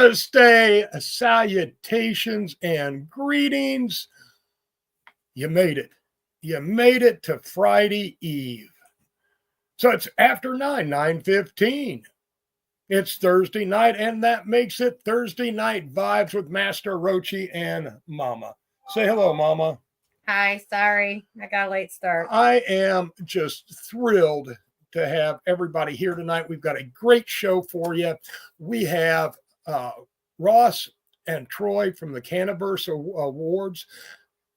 Namaste, salutations, and greetings. You made it. You made it to Friday Eve. So it's after 9:15. It's Thursday night, and that makes it Thursday Night Vibes with Master Roachee and Momma. Say hello, Momma. Hi, sorry. I got a late start. I am just thrilled to have everybody here tonight. We've got a great show for you. We have Ross and Troy from the Canniverse Awards.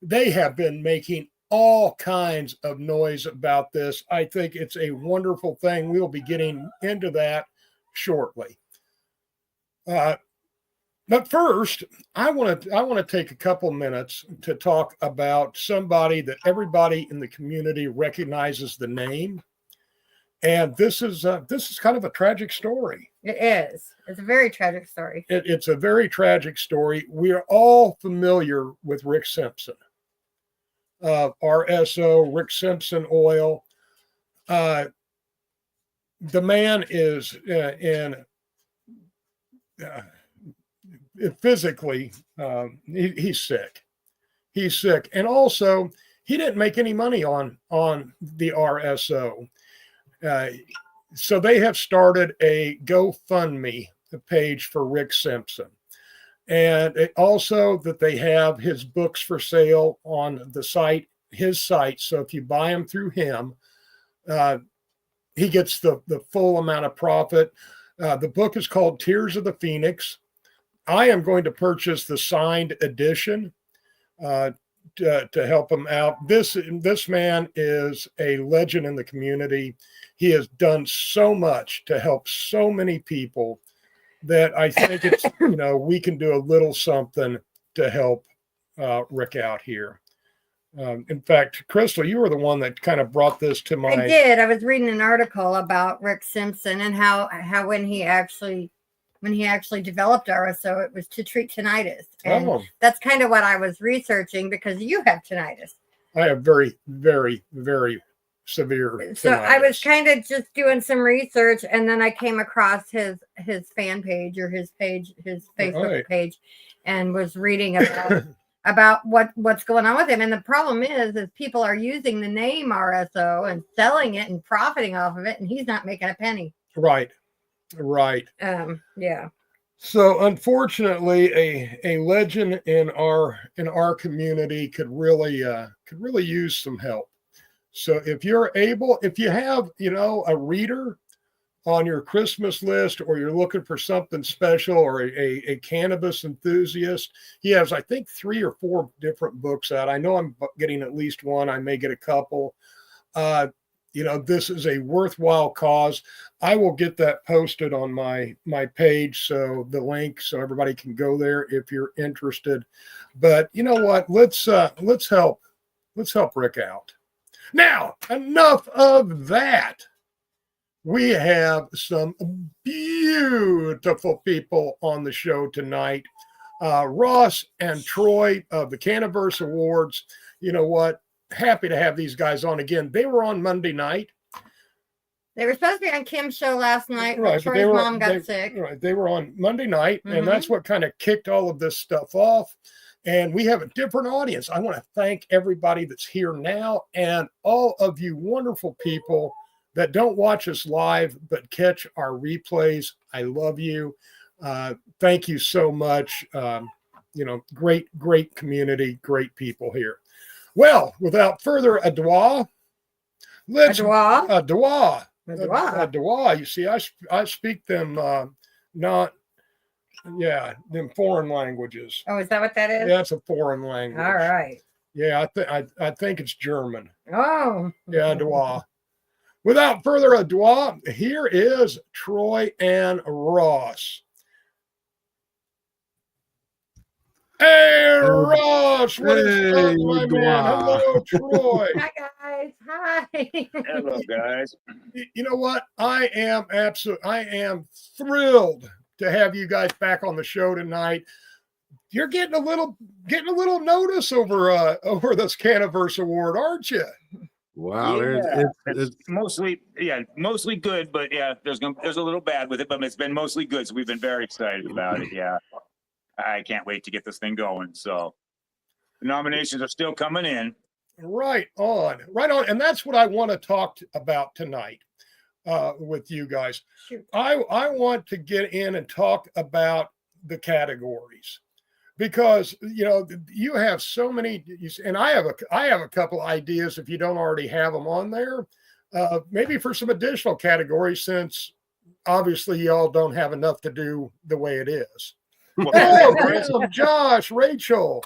They have been making all kinds of noise about this. I think it's a wonderful thing. We'll be getting into that shortly. But first, I want to take a couple minutes to talk about somebody that everybody in the community recognizes the name. And this is kind of a tragic story. It is. It's a very tragic story. It's a very tragic story. We are all familiar with Rick Simpson, RSO, Rick Simpson Oil. The man is physically, he's sick. He's sick. And also, he didn't make any money on the RSO. So they have started a GoFundMe page for Rick Simpson. And also that they have his books for sale on the site, his site. So if you buy them through him, he gets the full amount of profit. The book is called Tears of the Phoenix. I am going to purchase the signed edition to help him out. This man is a legend in the community. He has done so much to help so many people that I think it's, we can do a little something to help Rick out here. In fact, Crystal, you were the one that kind of brought this to my... I did. I was reading an article about Rick Simpson and how when he actually developed RSO, it was to treat tinnitus. And that's kind of what I was researching because you have tinnitus. I have very, very, very severe tinnitus. So I was kind of just doing some research, and then I came across his fan page or his Facebook page, and was reading about what's going on with him. And the problem is people are using the name RSO and selling it and profiting off of it, and he's not making a penny. Right. Yeah. So unfortunately, a legend in our community could really use some help. So if you have, a reader on your Christmas list, or you're looking for something special, or a cannabis enthusiast, he has, I think, 3 or 4 different books out. I know I'm getting at least one. I may get a couple. This is a worthwhile cause. I will get that posted on my page, so the link, so everybody can go there if you're interested. But you know what? Let's help Rick out. Now, enough of that. We have some beautiful people on the show tonight. Ross and Troy of the Canniverse Awards. You know what? Happy to have these guys on again. They were on Monday night. They were supposed to be on Kim's show last night, right, but Troy's mom got sick. Right, they were on Monday night, and that's what kind of kicked all of this stuff off. And we have a different audience. I want to thank everybody that's here now, and all of you wonderful people that don't watch us live but catch our replays. I love you. Thank you so much. Great community, great people here. Well, without further ado, let's ado. You see, I speak them them foreign languages. Oh, is that what that is? Yeah, it's a foreign language. All right. Yeah, I think it's German. Oh. Yeah, ado. Without further ado, here is Troy and Ross. Hey, Ross! What is up, my man? Hello, Troy. Hi, guys. Hi. Hello, guys. You know what? I am thrilled to have you guys back on the show tonight. You're getting a little notice over this Canniverse Award, aren't you? Wow, Yeah, it's it's mostly good, but yeah, there's a little bad with it, but it's been mostly good. So we've been very excited about it. Yeah, I can't wait to get this thing going. So the nominations are still coming in. Right on, right on, and that's what I want to talk about tonight with you guys. Shoot. I want to get in and talk about the categories because you have so many, and I have a couple ideas if you don't already have them on there, maybe for some additional categories since obviously y'all don't have enough to do the way it is. Oh, Tim, Josh, Rachel,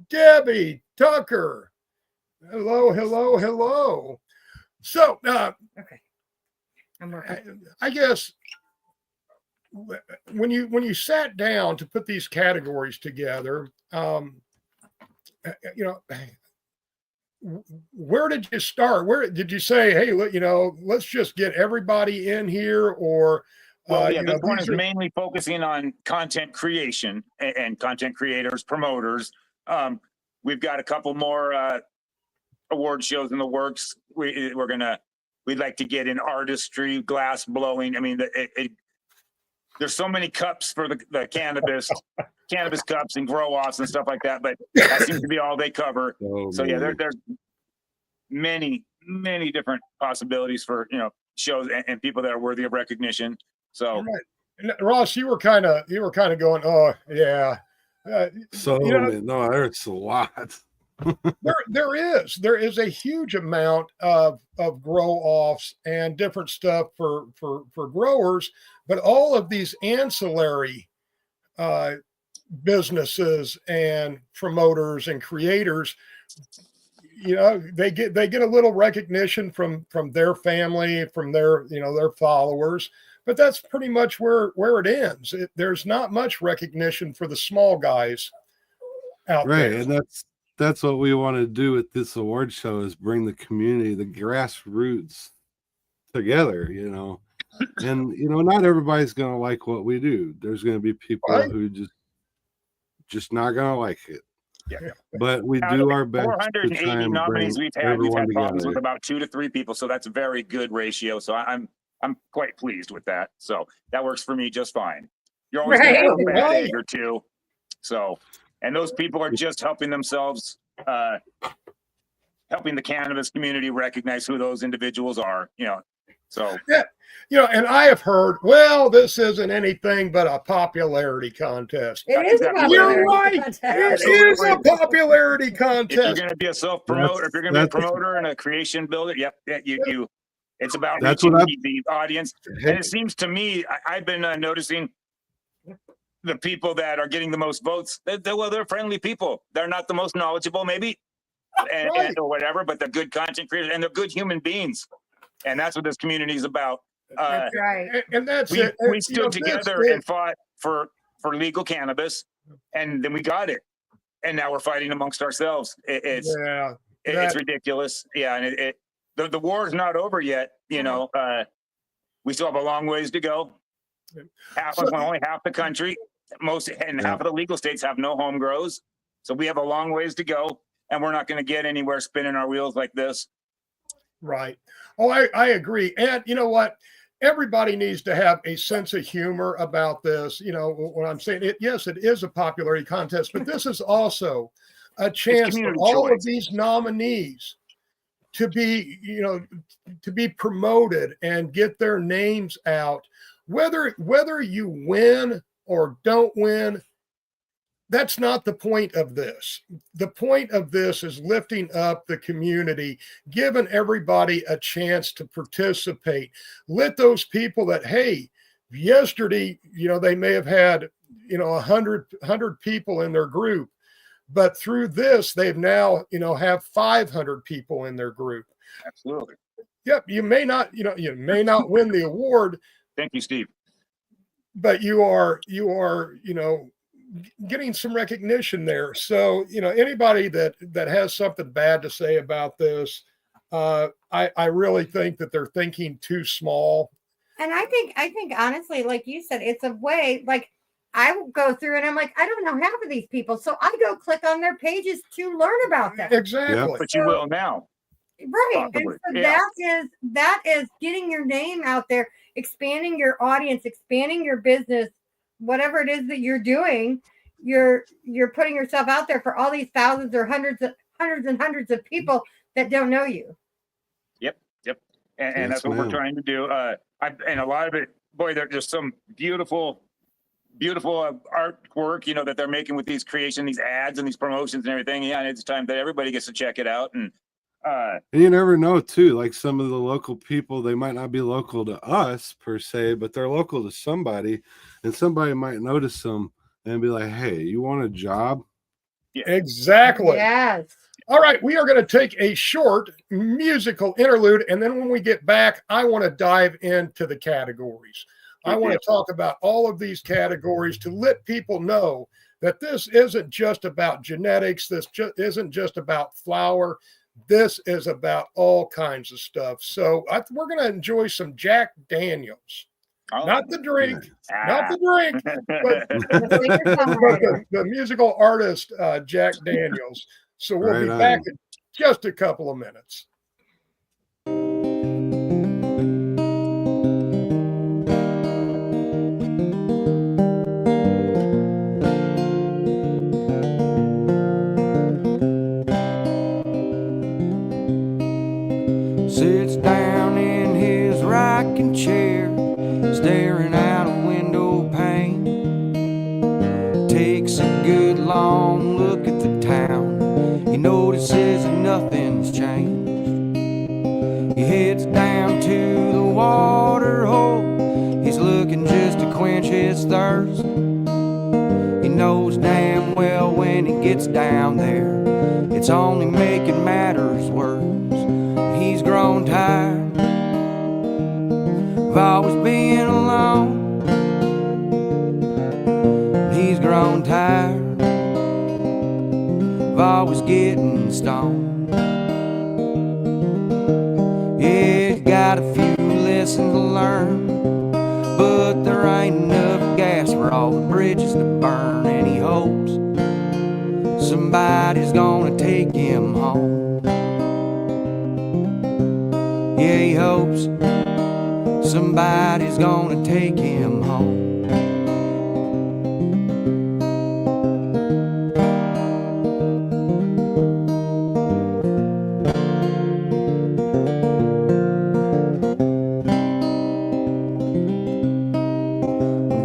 Debbie, Tucker. Hello, hello, hello. So, Okay. I'm working. I guess when you sat down to put these categories together, where did you start? Where did you say, hey, let's just get everybody in here, or well, yeah, this one is mainly focusing on content creation and content creators, promoters. We've got a couple more award shows in the works. We'd like to get in artistry, glass blowing. I mean, there's so many cups for the cannabis cups and grow offs and stuff like that, but that seems to be all they cover. So yeah, there's many different possibilities for shows and people that are worthy of recognition. So right. Ross, you were kind of going, oh yeah. No, there's a lot. there is a huge amount of grow offs and different stuff for growers, but all of these ancillary businesses and promoters and creators, they get a little recognition from their family, from their their followers, but that's pretty much where it ends. There's not much recognition for the small guys out there. Right, and that's what we want to do with this award show, is bring the community, the grassroots together, and not everybody's going to like what we do. There's going to be people right. who just not going to like it. Yeah. But we do our best. 480 nominees we've had problems together with about 2 to 3 people, so that's a very good ratio. So I'm quite pleased with that. So that works for me just fine. You're always going to have a bad egg or two. So, and those people are just helping themselves, helping the cannabis community recognize who those individuals are. So yeah, and I have heard, well, this isn't anything but a popularity contest. It is a popularity You're right. contest. It is a popularity contest. If you're going to be a self-promoter, if you're going to be a promoter and a creation builder, it's about reaching the audience. And it seems to me, I've been noticing the people that are getting the most votes, they're friendly people. They're not the most knowledgeable, maybe, and or whatever, but they're good content creators and they're good human beings. And that's what this community is about. That's right. And that's we, it. We stood together and fought for legal cannabis, and then we got it. And now we're fighting amongst ourselves. It's ridiculous. Yeah, and the war is not over yet. We still have a long ways to go. Only half the country, half of the legal states have no home grows. So we have a long ways to go, and we're not going to get anywhere spinning our wheels like this. Right. Oh, I agree. And you know what? Everybody needs to have a sense of humor about this. When I'm saying it, yes, it is a popularity contest, but this is also a chance for all of these nominees to be, to be promoted and get their names out. Whether you win or don't win, that's not the point of this. The point of this is lifting up the community, giving everybody a chance to participate. Let those people that, hey, yesterday, they may have had, 100 people in their group, but through this, they've now, have 500 people in their group. Absolutely. Yep. You may not win the award. Thank you, Steve. But you are, getting some recognition there. So, anybody that has something bad to say about this, I really think that they're thinking too small. And I think honestly, like you said, it's a way, like I will go through and I'm like, I don't know half of these people. So I go click on their pages to learn about them. Exactly. Yeah, but you will now. Right. Possibly. And so Yeah. that is getting your name out there, expanding your audience, expanding your business, whatever it is that you're doing. You're putting yourself out there for all these thousands or hundreds and hundreds of people that don't know you. Yep. And Yes, that's what we're ma'am. trying to do. And a lot of it, boy, there's some beautiful artwork, you know, that they're making with these creation, these ads and these promotions and everything. Yeah, and it's time that everybody gets to check it out. And And you never know too, like some of the local people, they might not be local to us per se, but they're local to somebody, and somebody might notice them and be like, hey, you want a job? Exactly. Yes. All right, we are going to take a short musical interlude, and then when we get back, I want to dive into the categories. I want to talk about all of these categories to let people know that this isn't just about genetics. This isn't just about flour. This is about all kinds of stuff. So we're going to enjoy some Jack Daniels. Not the drink, not the drink, but the musical artist, Jack Daniels. So we'll be back in just a couple of minutes. Sits down in his rocking chair, staring out a window pane. Takes a good long look at the town. He notices that nothing's changed. He heads down to the water hole. He's looking just to quench his thirst. He knows damn well when he gets down there, it's only making matters worse. He's grown tired of always being alone. He's grown tired of always getting stoned. Yeah, he's got a few lessons to learn, but there ain't enough gas for all the bridges to burn. And he hopes somebody's gonna take him home. Yeah, he hopes somebody's gonna take him home.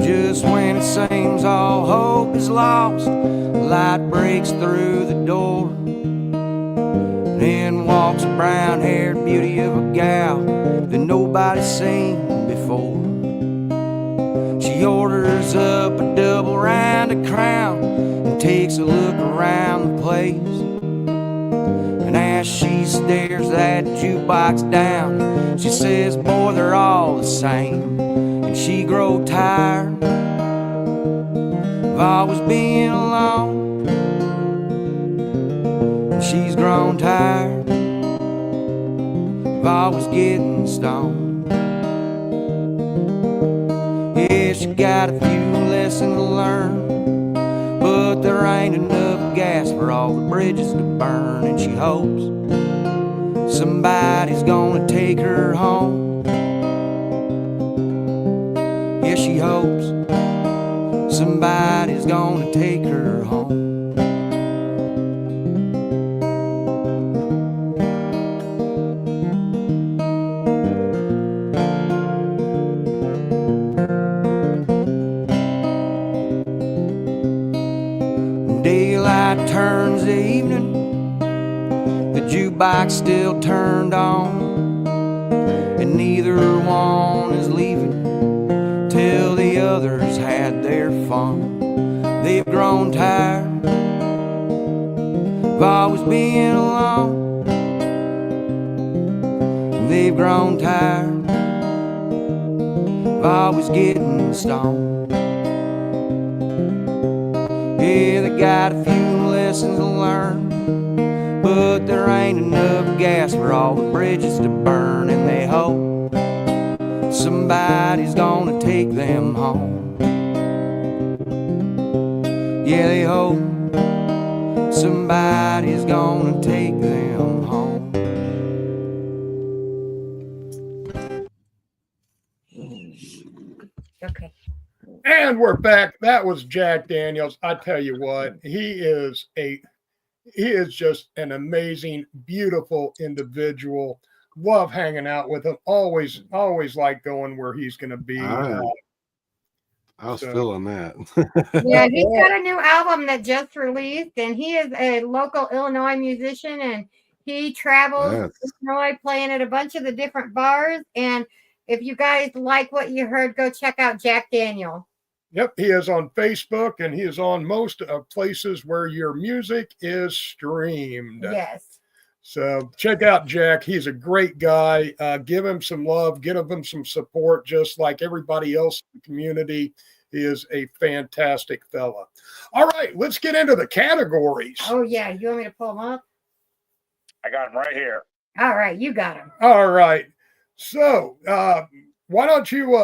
Just when it seems all hope is lost, light breaks through the door. In walks a brown-haired beauty of a gal that nobody's seen before. She orders up a double round of Crown and takes a look around the place. And as she stares that jukebox down, she says, boy, they're all the same. And she grows tired of always being alone. She's grown tired of always getting stoned. Yeah, she got a few lessons to learn, but there ain't enough gas for all the bridges to burn. And she hopes somebody's gonna take her home. Yeah, she hopes somebody's gonna take her home. Daylight turns to evening, the jukebox still turned on, and neither one is leaving till the others had their fun. They've grown tired of always being alone, and they've grown tired of always getting stoned. Yeah, they got a few lessons to learn, but there ain't enough gas for all the bridges to burn. And they hope somebody's gonna take them home. Yeah, they hope somebody's gonna take them home. Okay. And we're back. That was Jack Daniels. I tell you what, he is just an amazing, beautiful individual. Love hanging out with him. Always like going where he's going to be. I was feeling that. Yeah, he's got a new album that just released, and he is a local Illinois musician, and he travels Illinois playing at a bunch of the different bars. And if you guys like what you heard, go check out Jack Daniel. Yep, he is on Facebook, and he is on most places where your music is streamed. Yes. So check out Jack. He's a great guy. Give him some love. Give him some support, just like everybody else in the community. He is a fantastic fella. All right, let's get into the categories. Oh, yeah. You want me to pull them up? I got them right here. All right, you got them. All right. So why don't you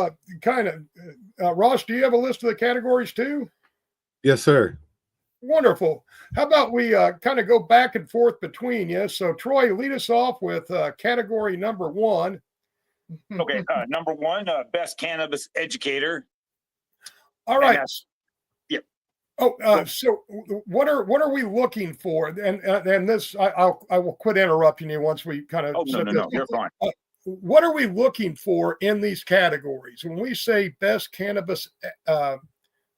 Ross, do you have a list of the categories too? Yes, sir. Wonderful. How about we kind of go back and forth between you? So, Troy, lead us off with category number 1. Okay, number 1, best cannabis educator. All right. Yep. So what are we looking for? And this, I will quit interrupting you once we kind of. Oh, no, you're fine. What are we looking for in these categories when we say best cannabis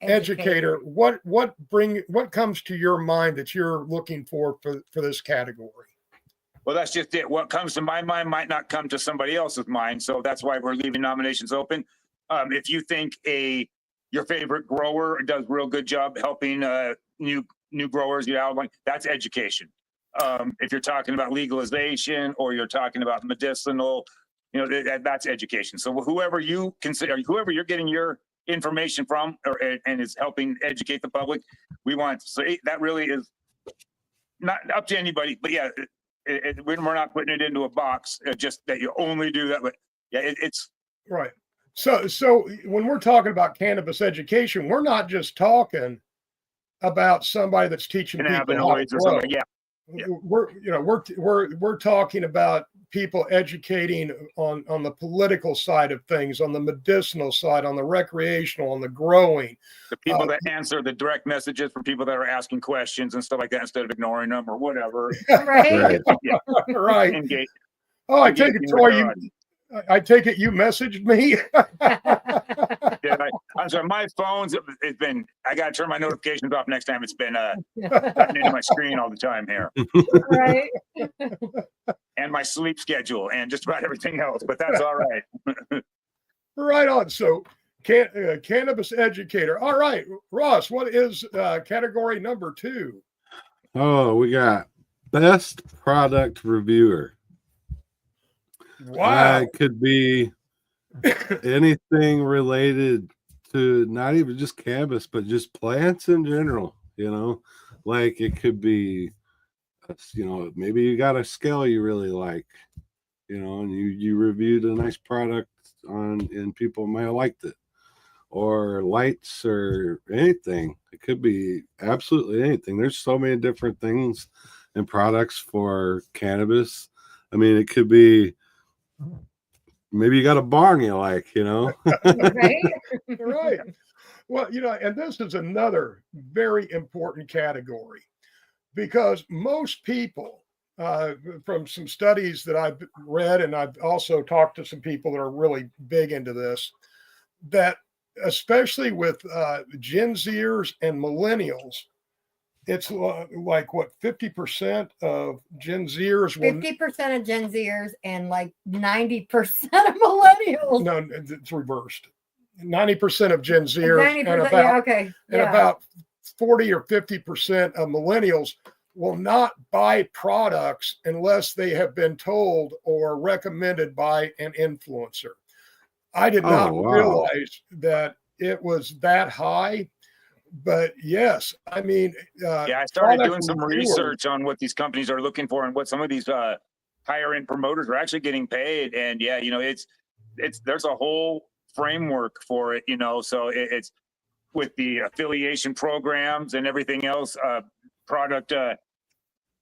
educator? What comes to your mind that you're looking for this category? Well, that's just it. What comes to my mind might not come to somebody else's mind, so that's why we're leaving nominations open. If you think your favorite grower does real good job helping new growers get out, that's education. If you're talking about legalization or you're talking about medicinal, that's education. So whoever you consider, whoever you're getting your information from and is helping educate the public, we want to say that really is not up to anybody, but yeah, we're not putting it into a box, just that you only do that. But yeah, it's right. So when we're talking about cannabis education, we're not just talking about somebody that's teaching people how to grow. Or something. Yeah. We're talking about people educating on the political side of things, on the medicinal side, on the recreational, on the growing. The people that answer the direct messages for people that are asking questions and stuff like that instead of ignoring them or whatever. Right. Yeah. Right. Engage. Oh, I take it, Troy. I take it you messaged me. Yeah, I'm sorry. My phone's been. I got to turn my notifications off next time. It's been cutting into my screen all the time here. Right. And my sleep schedule and just about everything else. But that's all right. Right on. So, cannabis educator. All right, Ross. What is category number 2? Oh, we got best product reviewer. Wow. It could be anything related to not even just cannabis, but just plants in general. Like it could be, maybe you got a scale you really like, and you reviewed a nice product and people might have liked it, or lights or anything. It could be absolutely anything. There's so many different things and products for cannabis. I mean, it could be, maybe you got a barn you like, Right. Right. Well, and this is another very important category because most people, from some studies that I've read, and I've also talked to some people that are really big into this, that especially with Gen Zers and millennials, it's like what 50% of Gen Zers 50% of Gen Zers and like 90% of millennials. No, it's reversed. 90% of Gen Zers 90%, and about 40 or 50% of millennials will not buy products unless they have been told or recommended by an influencer. I did not realize that it was that high. But yes, I mean, I started doing some research on what these companies are looking for and what some of these higher end promoters are actually getting paid. And yeah, it's there's a whole framework for it, so it's with the affiliation programs and everything else. Product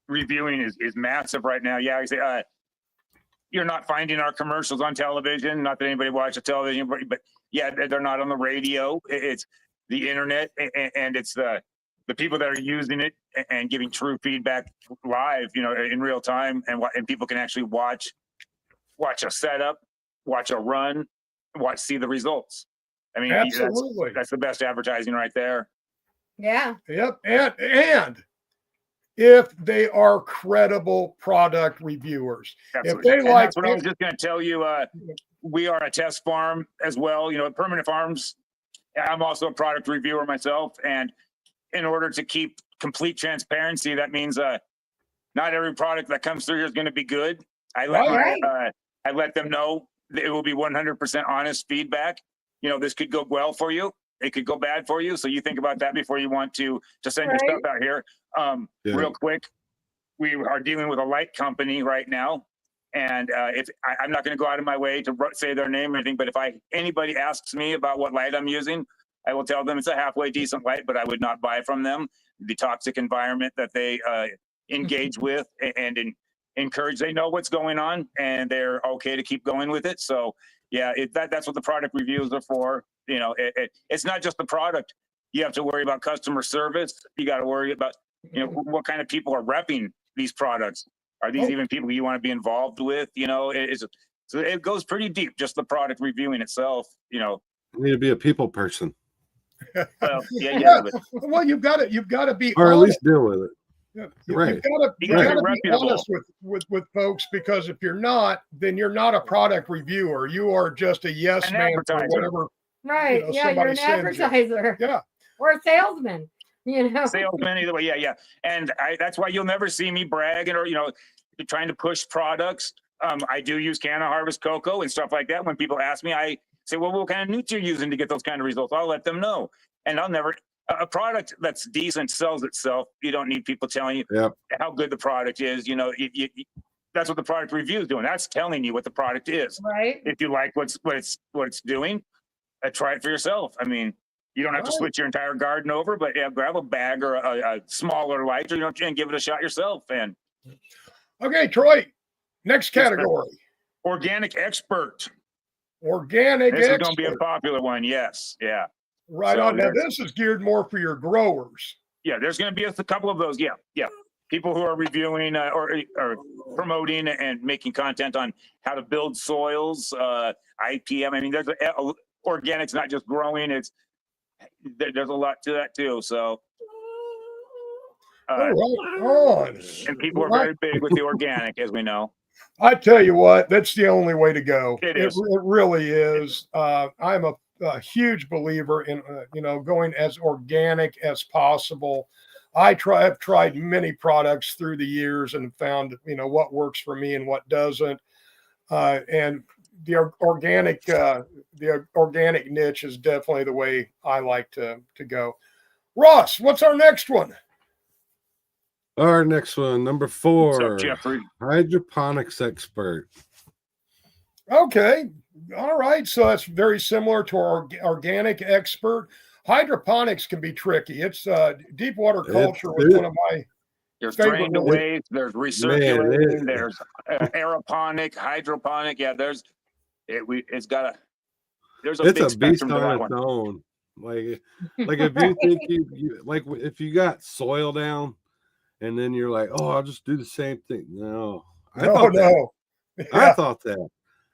reviewing is massive right now. Yeah, I say you're not finding our commercials on television. Not that anybody watches television, but yeah, they're not on the radio. It's the internet, and it's the people that are using it and giving true feedback live, in real time, and people can actually watch a setup, watch a run, see the results. I mean, absolutely, that's the best advertising right there. Yeah. Yep. And if they are credible product reviewers, Absolutely. if they and like, that's what I was just going to tell you. We are a test farm as well. At Permanent Farms, I'm also a product reviewer myself, and in order to keep complete transparency, that means not every product that comes through here is going to be good. I let them know that it will be 100% honest feedback. This could go well for you. It could go bad for you. So you think about that before you want to send your stuff out here. Real quick, we are dealing with a light company right now. And I'm not going to go out of my way to say their name or anything, but if anybody asks me about what light I'm using, I will tell them it's a halfway decent light, but I would not buy from them. The toxic environment that they engage with and encourage, they know what's going on and they're okay to keep going with it. So yeah, that's what the product reviews are for. It's not just the product. You have to worry about customer service. You got to worry about, what kind of people are repping these products. Are these even people you want to be involved with? So it goes pretty deep, just the product reviewing itself, You need to be a people person. Well, yeah. Well, you've got to be, or at honest. least deal with it. Yeah. Right. You got to be honest with folks, because if you're not, then you're not a product reviewer. You are just a yes man for whatever. Right. You're an advertiser. Yeah. Or a salesman. Salesman, either way. Yeah. And that's why you'll never see me bragging or trying to push products. I do use Canna Harvest cocoa and stuff like that. When people ask me, I say, well, what kind of newts you're using to get those kind of results? I'll let them know. And I'll never, a product that's decent sells itself. You don't need people telling you how good the product is. That's what the product review is doing. That's telling you what the product is. Right. If you like what it's doing, try it for yourself. I mean, you don't have to switch your entire garden over, but grab a bag or a smaller light, and give it a shot yourself. And okay, Troy, next category. Organic Expert. Organic This Expert. is going to be a popular one. Yes. Yeah. Right on. Now, this is geared more for your growers. Yeah, there's going to be a couple of those. Yeah. People who are reviewing or promoting and making content on how to build soils, IPM. I mean, there's organic's not just growing. There's a lot to that too. So, right on. And people are very big with the organic, as we know. I tell you what, that's the only way to go. It really is. I'm a huge believer in going as organic as possible. I've tried many products through the years and found what works for me and what doesn't. And the organic niche is definitely the way I like to go. Ross, what's our next one? Our next one, number 4, What's up, Jeffrey? Hydroponics Expert. Okay. All right. So that's very similar to our Organic Expert. Hydroponics can be tricky. It's deep water culture was one of my There's drained away, there's recirculating, there's aeroponic, hydroponic. Yeah, there's a big spectrum to that one. Own. Like if you think you like if you got soil down and then you're like, oh, I'll just do the same thing. No. I thought that.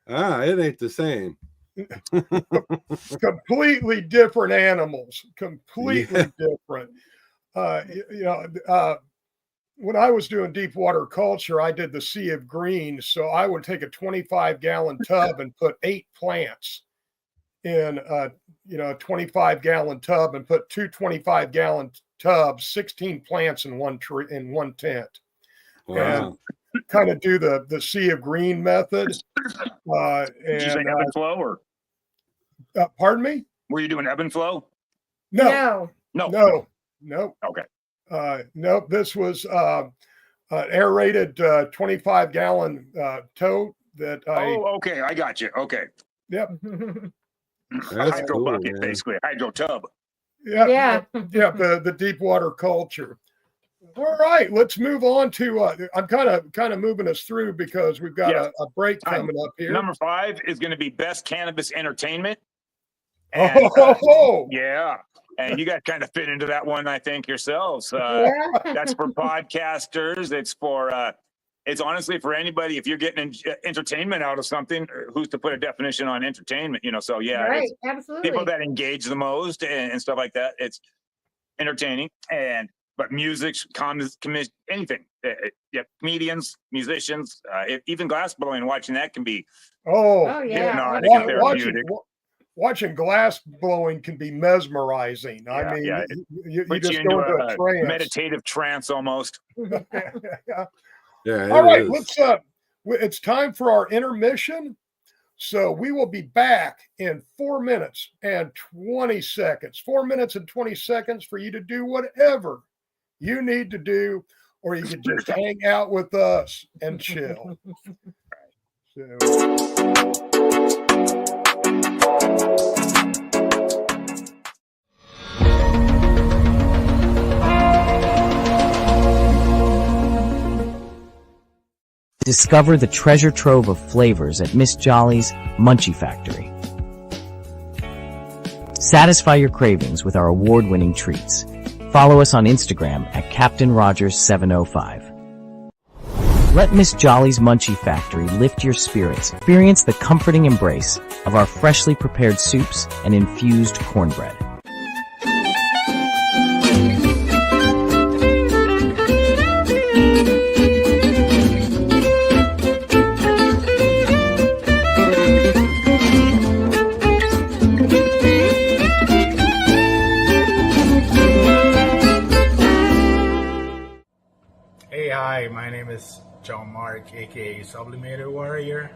It ain't the same. Completely different animals. Completely different. When I was doing deep water culture, I did the Sea of Green. So I would take a 25-gallon tub and put 8 plants in a 25-gallon tub and put 2 25-gallon tubs, 16 plants in one tent. Wow. And kind of do the Sea of Green method. Did you say ebb and flow or? Pardon me? Were you doing ebb and flow? No. Okay. Nope. This was aerated 25-gallon tote that okay. I got you. Okay. Yep. Hydro bucket, basically. Hydro tub. Yeah. The deep water culture. All right, let's move on to. I'm kind of moving us through because we've got Yes. a break coming up here. Number 5 is going to be best cannabis entertainment. And, yeah. And you guys kind of fit into that one, I think, yourselves. That's for podcasters. It's for, it's honestly for anybody. If you're getting entertainment out of something, who's to put a definition on entertainment? So yeah, right, it's absolutely. people that engage the most and stuff like that. It's entertaining but music, anything. Yeah, comedians, musicians, even glass blowing. Watching that can be yeah. Watching glass blowing can be mesmerizing. Yeah, I mean, yeah. you Puts just you go into into a trance. meditative trance almost. Yeah. All right, it's time for our intermission. So we will be back in 4 minutes and 20 seconds. 4 minutes and 20 seconds for you to do whatever you need to do, or you can just hang out with us and chill. Discover the treasure trove of flavors at Miss Jolly's Munchie Factory. Satisfy your cravings with our award-winning treats. Follow us on Instagram at Captain Rogers705. Let Miss Jolly's Munchie Factory lift your spirits. Experience the comforting embrace of our freshly prepared soups and infused cornbread. Hi, my name is John Mark, aka Sublimator Warrior,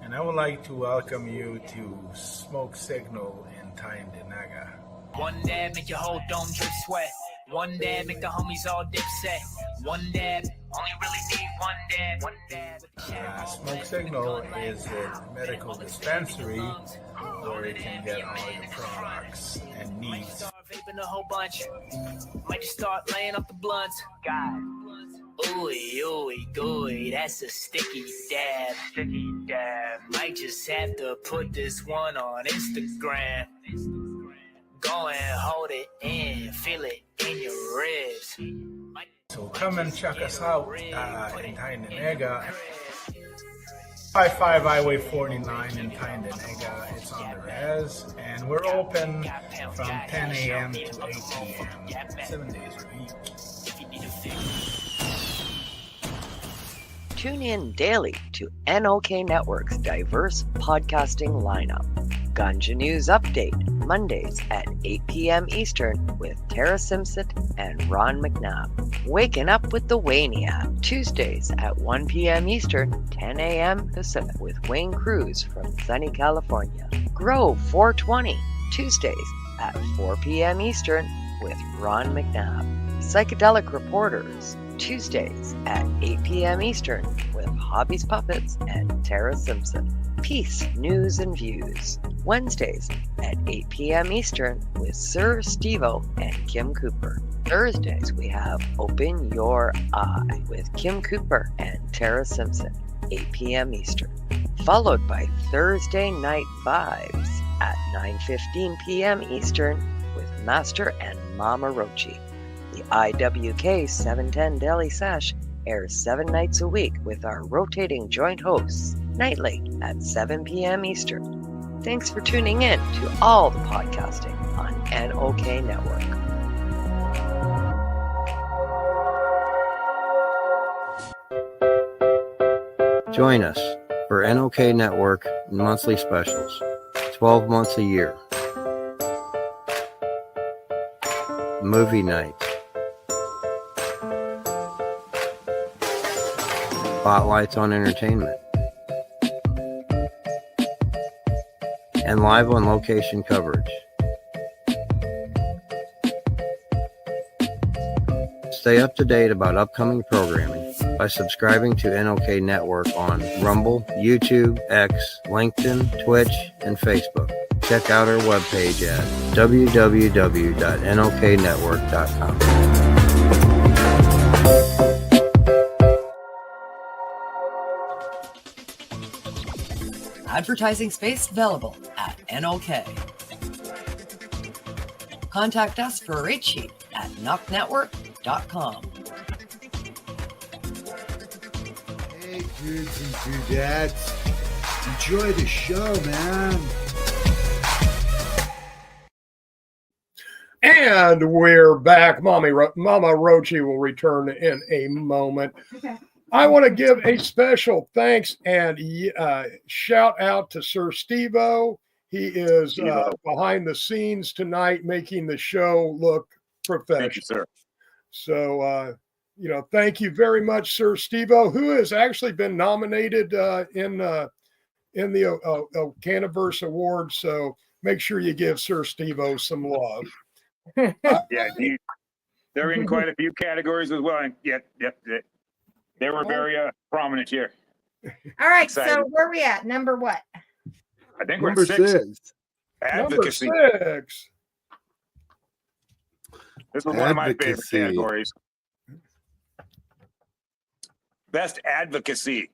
and I would like to welcome you to Smoke Signal in Tyndinaga. One dab make your whole dome drip sweat. One dab make the homies all dip set. One dab, only really need one dab. One dab. Smoke Signal is a medical dispensary where you can get all your products and needs. Vaping a whole bunch. Might just start laying up the blunts. God. Ooey, ooey, gooey, that's a sticky dab. Sticky dab. Might just have to put this one on Instagram. Go and hold it in, feel it in your ribs. So come and check us out in Tyndinaga. 55 Highway 49 in Tyndinaga. It's on the res, and we're open from 10 a.m. to 8 p.m. 7 days a week. Tune in daily to NOK Network's diverse podcasting lineup. Ganja News Update, Mondays at 8 p.m. Eastern with Tara Simpson and Ron McNabb. Waking Up with the Waynia, Tuesdays at 1 p.m. Eastern, 10 a.m. Pacific with Wayne Cruz from sunny California. Grow 420, Tuesdays at 4 p.m. Eastern with Ron McNabb. Psychedelic Reporters, Tuesdays at 8 p.m. Eastern with Hobbies Puppets and Tara Simpson. Peace, News and Views, Wednesdays at 8 p.m. Eastern with Sir Stevo and Kim Cooper. Thursdays we have Open Your Eye with Kim Cooper and Tara Simpson, 8 p.m. Eastern. Followed by Thursday Night Vibes at 9:15 p.m. Eastern with Master and Momma Roachee. The IWK 710 Daily Sesh airs 7 nights a week with our rotating joint hosts, nightly at 7 p.m. Eastern. Thanks for tuning in to all the podcasting on NOK Network. Join us for NOK Network monthly specials, 12 months a year. Movie nights. Spotlights on entertainment. And live on location coverage. Stay up to date about upcoming programming by subscribing to NOK Network on Rumble, YouTube, X, LinkedIn, Twitch, and Facebook. Check out our webpage at www.noknetwork.com. Advertising space available at NOK. Contact us for a rate sheet at NOKNetwork.com. Hey, dudes and dudettes. Enjoy the show, man. And we're back. Mama Roachee will return in a moment. Okay. I want to give a special thanks and shout out to Sir Steve-O. He is behind the scenes tonight, making the show look professional. Thank you, sir. So, thank you very much, Sir Steve-O, who has actually been nominated in the Caniverse Awards. So make sure you give Sir Steve-O some love. Yeah, they're in quite a few categories as well. And they were very prominent here. All right. Excited. So where are we at? Number what? I think Number we're six. Advocacy. Advocacy. Number 6. This was one of my favorite Advocacy. categories. Best advocacy.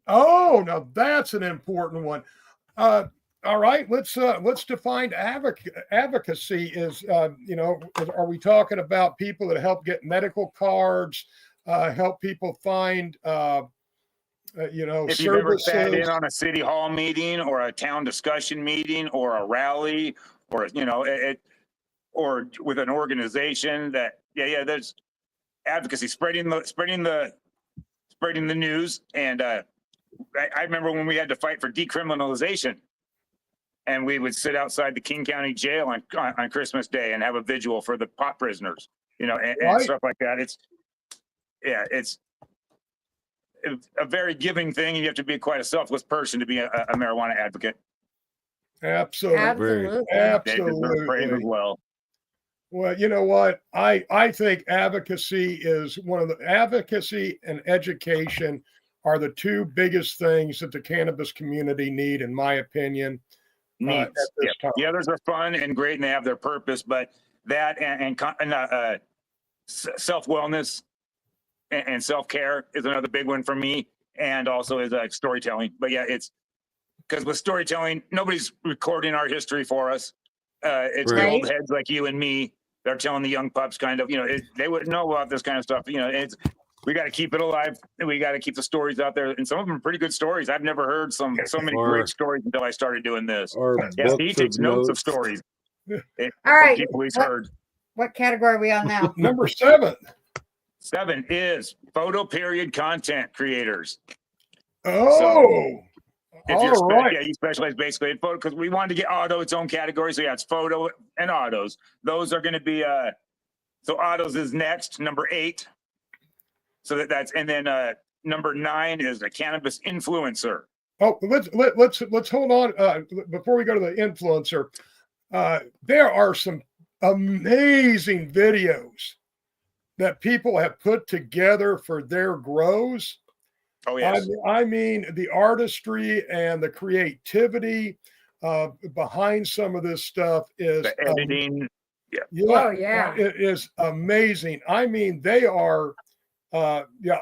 Oh, now that's an important one. All right, let's define advocacy. Are we talking about people that help get medical cards, help people find, If you've ever sat in services? on a city hall meeting or a town discussion meeting or a rally or, or with an organization that, there's advocacy, spreading the news. And I remember when we had to fight for decriminalization and we would sit outside the King County Jail on Christmas Day and have a vigil for the pot prisoners, and stuff like that. It's a very giving thing. You have to be quite a selfless person to be a marijuana advocate. Absolutely. They deserve praise as well. Well, you know what? I think advocacy and education are the two biggest things that the cannabis community need, in my opinion. The others are fun and great, and they have their purpose, but that and self-wellness and self-care is another big one for me, and also is storytelling. But it's because with storytelling, nobody's recording our history for us. It's the old heads like you and me. They're telling the young pups they wouldn't know about this kind of stuff. We got to keep it alive. We got to keep the stories out there. And some of them are pretty good stories. I've never heard so many great stories until I started doing this. He takes notes of stories. All right. People he's heard. What category are we on now? Number 7. 7 is photo period content creators. Oh, if you're you specialize basically in photo, because we wanted to get auto its own category. So it's photo and autos. Those are going to be so autos is next, number 8. So that's and then number 9 is a cannabis influencer. Oh, let's hold on before we go to the influencer. There are some amazing videos that people have put together for their grows. Oh yes. I mean the artistry and the creativity behind some of this stuff is the editing. It is amazing. I mean, they are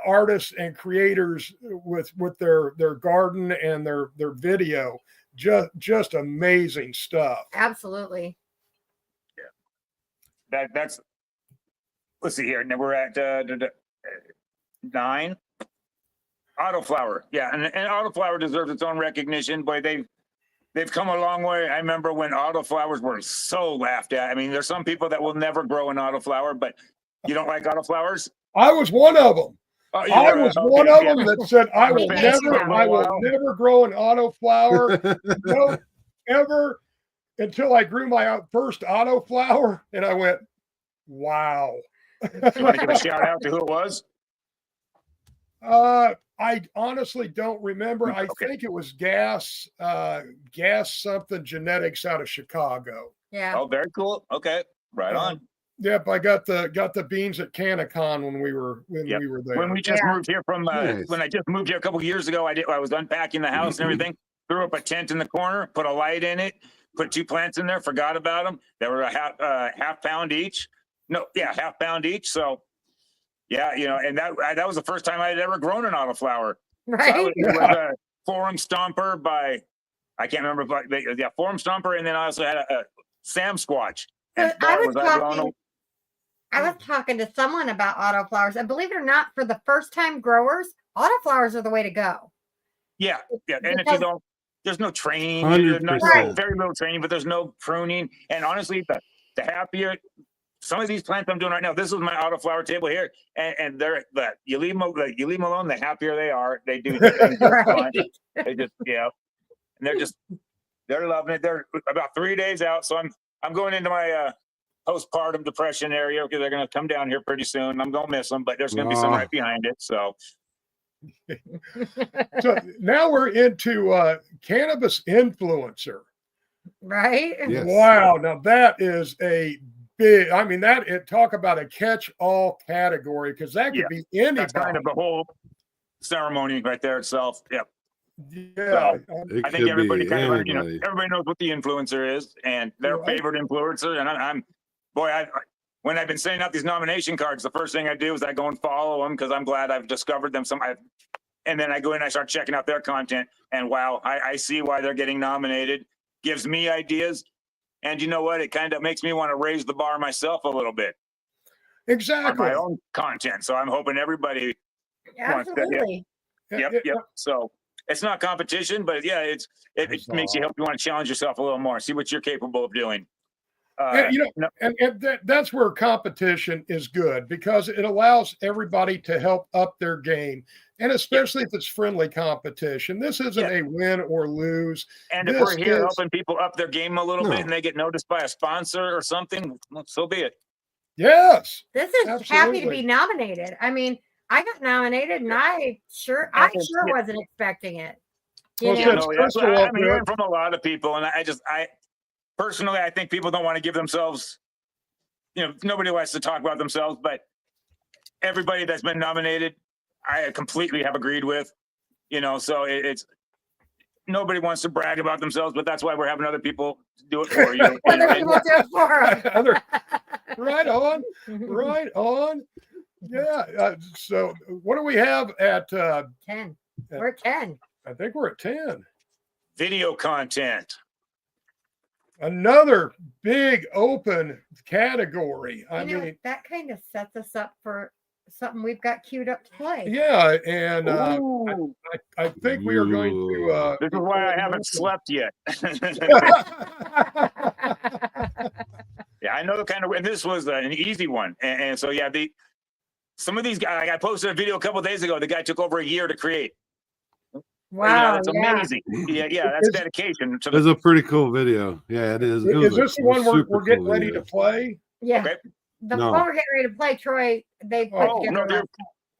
artists and creators with their garden and their video. Just amazing stuff. Absolutely. Yeah. That's. Let's see here. Now we're at 9. Autoflower, and Autoflower deserves its own recognition. Boy, they've come a long way. I remember when autoflowers were so laughed at. I mean, there's some people that will never grow an autoflower, but you don't like autoflowers? I was one of them. I was one of them that said I will never grow an autoflower, no, ever, until I grew my first autoflower, and I went, wow. You want to give a shout out to who it was? I honestly don't remember. I think it was gas something genetics out of Chicago. Yeah. Oh, very cool. Okay, right on. Yep, I got the beans at Canacon when we were there. When we just moved here from when I just moved here a couple of years ago, I was unpacking the house and everything. Threw up a tent in the corner, put a light in it, put 2 plants in there, forgot about them. They were a half pound each. Half pound each. So Yeah, and that was the first time I had ever grown an autoflower. Right. So it was a Forum Stomper by, I can't remember, but yeah, Forum Stomper, and then I also had a Sam Squatch. And I boy, was talking to someone about autoflowers, and believe it or not, for the first time growers, autoflowers are the way to go. Yeah, and if you don't, there's no training, 100%. very little training, but there's no pruning. And honestly, the happier some of these plants I'm doing right now, this is my autoflower table here, and they're you leave them alone, the happier they are. They do things just fine. They just and they're loving it. They're about 3 days out, so I'm going into my postpartum depression area because they're going to come down here pretty soon. I'm going to miss them, but there's going to be some right behind it. So now we're into cannabis influencer. Right? Yes. Wow. Now that is a big, talk about a catch-all category, because that could be anybody. That's kind of the whole ceremony right there itself. Yep. Yeah. So, I think everybody everybody knows what the influencer is and their favorite influencer. And when I've been sending out these nomination cards, the first thing I do is I go and follow them because I'm glad I've discovered them. And then I go in and I start checking out their content, and wow, I see why they're getting nominated. Gives me ideas. And you know what? It kind of makes me want to raise the bar myself a little bit. Exactly. On my own content. So I'm hoping everybody wants that. Yep. So it's not competition, but it makes you want to challenge yourself a little more. See what you're capable of doing. That's where competition is good, because it allows everybody to help up their game, and especially if it's friendly competition. This isn't a win or lose. And if we're here helping people up their game a little bit, and they get noticed by a sponsor or something, so be it. Yes, this is happy to be nominated. I mean, I got nominated, and I sure wasn't expecting it. I'm hearing from a lot of people, and I personally, I think people don't want to give themselves, nobody wants to talk about themselves, but everybody that's been nominated, I completely have agreed with, so it's nobody wants to brag about themselves, but that's why we're having other people do it for you. Other people do it for them. Right on. Yeah. So what do we have at 10? We're at 10. I think we're at 10. Video content. Another big open category. I mean, that kind of sets us up for something we've got queued up to play. Yeah, and I think we are going to. This is why I haven't slept yet. Yeah, I know the kind of. And this was an easy one, and so some of these guys. I posted a video a couple of days ago. The guy took over a year to create. Wow, that's amazing. Yeah, that's dedication. It's a pretty cool video. Yeah, it is. Is this the one we're getting ready to play? Yeah. Okay. The one we're getting ready to play, Troy, they put together.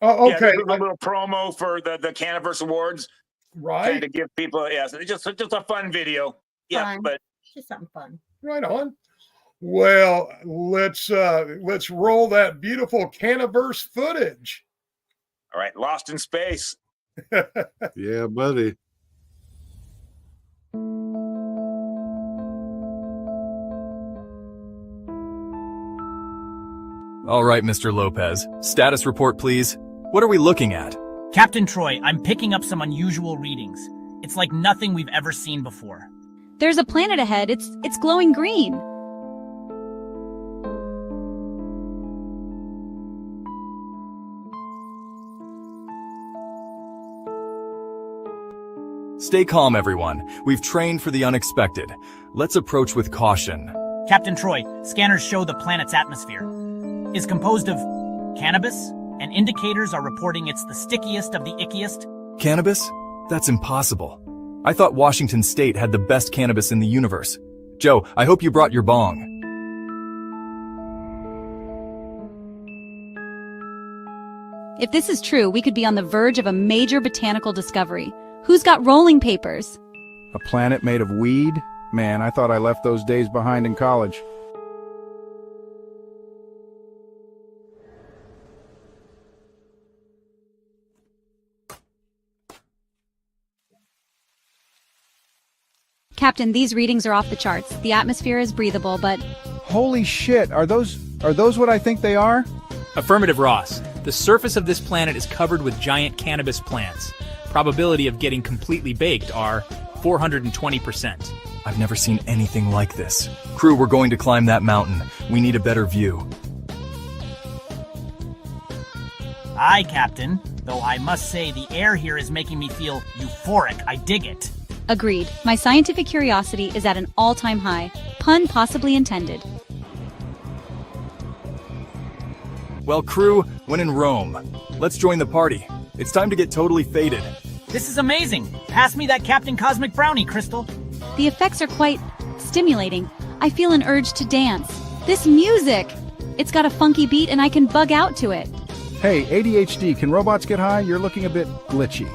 Okay. A little promo for the Canniverse Awards. Right. To give people, just a fun video. Yeah, but just something fun. Right on. Well, let's roll that beautiful Canniverse footage. All right, Lost in Space. Yeah, buddy. All right, Mr. Lopez. Status report, please. What are we looking at? Captain Troy, I'm picking up some unusual readings. It's like nothing we've ever seen before. There's a planet ahead. It's glowing green. Stay calm, everyone. We've trained for the unexpected. Let's approach with caution. Captain Troy, scanners show the planet's atmosphere is composed of cannabis, and indicators are reporting it's the stickiest of the ickiest. Cannabis? That's impossible. I thought Washington State had the best cannabis in the universe. Joe, I hope you brought your bong. If this is true, we could be on the verge of a major botanical discovery. Who's got rolling papers? A planet made of weed? Man, I thought I left those days behind in college. Captain, these readings are off the charts. The atmosphere is breathable, but... Holy shit, are those what I think they are? Affirmative, Ross. The surface of this planet is covered with giant cannabis plants. Probability of getting completely baked are 420%. I've never seen anything like this. Crew, we're going to climb that mountain. We need a better view. Aye, Captain. Though I must say the air here is making me feel euphoric. I dig it. Agreed. My scientific curiosity is at an all-time high. Pun possibly intended. Well, crew, when in Rome, let's join the party. It's time to get totally faded. This is amazing. Pass me that Captain Cosmic Brownie, Crystal. The effects are quite stimulating. I feel an urge to dance. This music! It's got a funky beat and I can bug out to it. Hey, ADHD, can robots get high? You're looking a bit glitchy.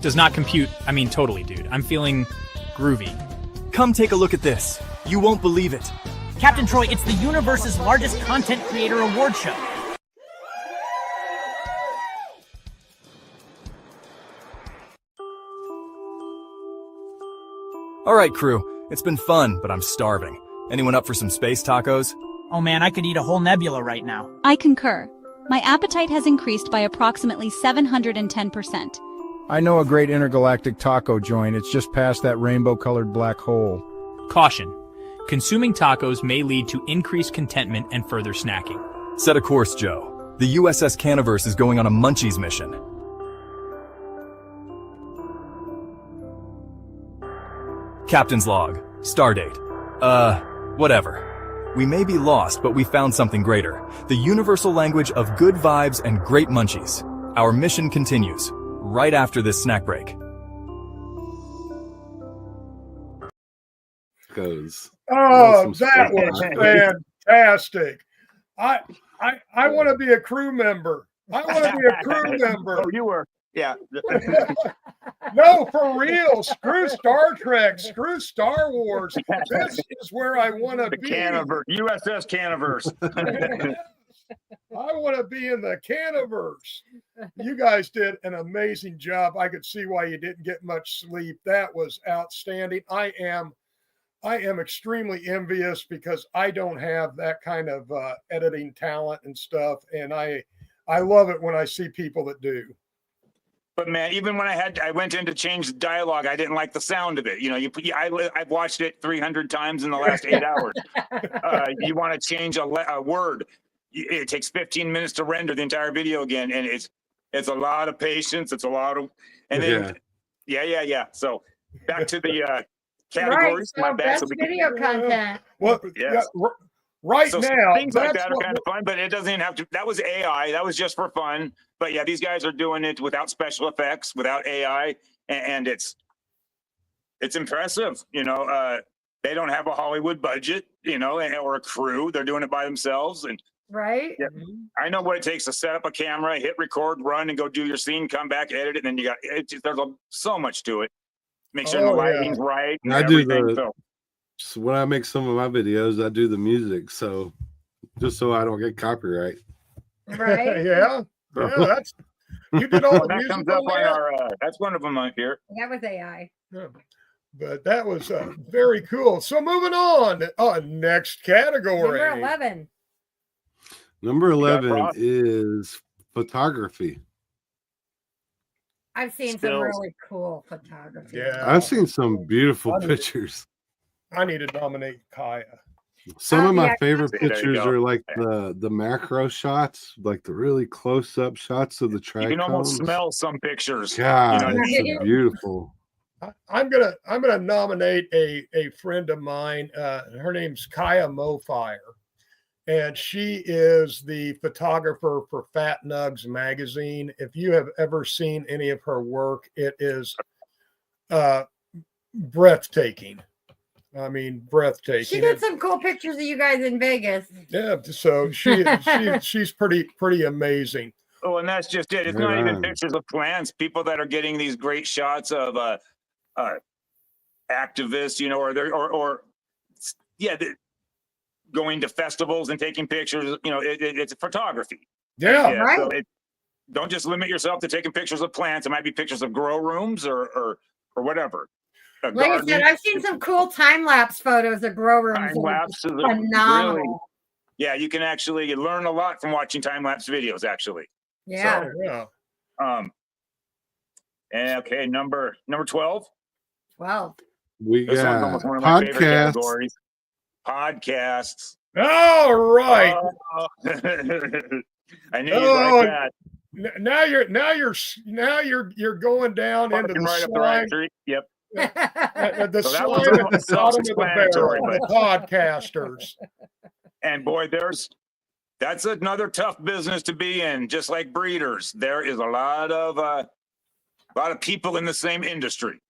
Does not compute. I mean, totally, dude. I'm feeling groovy. Come take a look at this. You won't believe it. Captain Troy, it's the universe's largest content creator award show. All right, crew. It's been fun, but I'm starving. Anyone up for some space tacos? Oh man, I could eat a whole nebula right now. I concur. My appetite has increased by approximately 710%. I know a great intergalactic taco joint. It's just past that rainbow-colored black hole. Caution. Consuming tacos may lead to increased contentment and further snacking. Set a course, Joe. The USS Canaverse is going on a Munchies mission. Captain's log. Stardate. Whatever. We may be lost, but we found something greater. The universal language of good vibes and great munchies. Our mission continues, right after this snack break. Oh, that was fantastic. I want to be a crew member. I want to be a crew member. Oh, you were. Yeah. No, for real. Screw Star Trek. Screw Star Wars. This is where I want to be. Canaverse, USS Canaverse. I want to be in the Canaverse. You guys did an amazing job. I could see why you didn't get much sleep. That was outstanding. I am extremely envious because I don't have that kind of editing talent and stuff, and I love it when I see people that do. But man, even when I went in to change the dialogue, I didn't like the sound of it. You know, I've watched it 300 times in the last 8 hours. You want to change a word, it takes 15 minutes to render the entire video again, and it's a lot of patience. It's a lot of, and then yeah. So back to the categories. Right, so best video content. Well, yes. Right so now, things like that are kind of fun, but it doesn't even have to. That was AI. That was just for fun. But yeah, these guys are doing it without special effects, without AI, and it's impressive. You know, they don't have a Hollywood budget, you know, or a crew. They're doing it by themselves, and right. Yeah, I know what it takes to set up a camera, hit record, run, and go do your scene, come back, edit it, and then you got it. There's so much to it. Make sure the lighting's right. I do so when I make some of my videos, I do the music, so just so I don't get copyright. Right. Yeah, that's you did all the that music comes up on our. That's one of them on here. That was AI. Yeah. But that was very cool. So moving on, next category. Number 11. Number 11 is photography. I've seen some really cool photography. Yeah, I've seen some beautiful pictures. I need to nominate Kaya. Some of my favorite pictures are like the macro shots, like the really close-up shots of the trichomes. You can almost smell some pictures. God, it's beautiful. I'm gonna nominate a friend of mine. Her name's Kaya Mofire, and she is the photographer for Fat Nugs magazine. If you have ever seen any of her work, it is breathtaking. I mean, breathtaking. She did some cool pictures of you guys in Vegas. Yeah, so she's pretty amazing. Oh, and that's just it. It's not even pictures of plants. People that are getting these great shots of activists, you know, or going to festivals and taking pictures. You know, it's photography. Yeah, right. So don't just limit yourself to taking pictures of plants. It might be pictures of grow rooms or whatever. Like I said, I've seen some cool time-lapse photos of grow rooms. Time-lapse is phenomenal. really, yeah, you can actually learn a lot from watching time-lapse videos, actually. Yeah. So, Yeah. And okay, number 12. 12. We This one's got almost one of my favorite podcasts. categories. Podcasts. All right. Oh. I knew you'd like that. Now you're going down into Barking the right up the right slime. street. Yep. The So that one's slime at the almost bottom of the self-explanatory, barrel, the podcasters. And boy, that's another tough business to be in. Just like breeders, there is a lot of people in the same industry.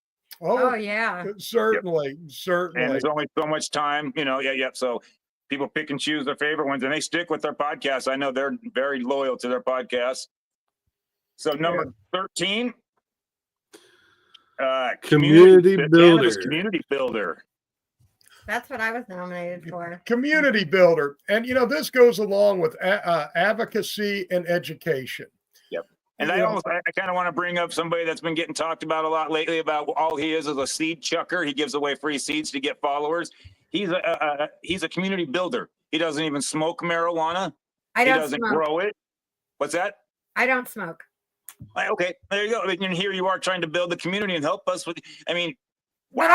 Oh yeah. Certainly. And there's only so much time, Yeah. So people pick and choose their favorite ones, and they stick with their podcasts. I know they're very loyal to their podcasts. So number 13, Community builder. Cannabis community builder. That's what I was nominated for. Community builder. And, this goes along with advocacy and education. Yep. And I kind of want to bring up somebody that's been getting talked about a lot lately about all he is a seed chucker. He gives away free seeds to get followers. He's a community builder. He doesn't even smoke marijuana. He doesn't grow it. What's that? I don't smoke. Okay, there you go. And here you are trying to build the community and help us with. Wow. But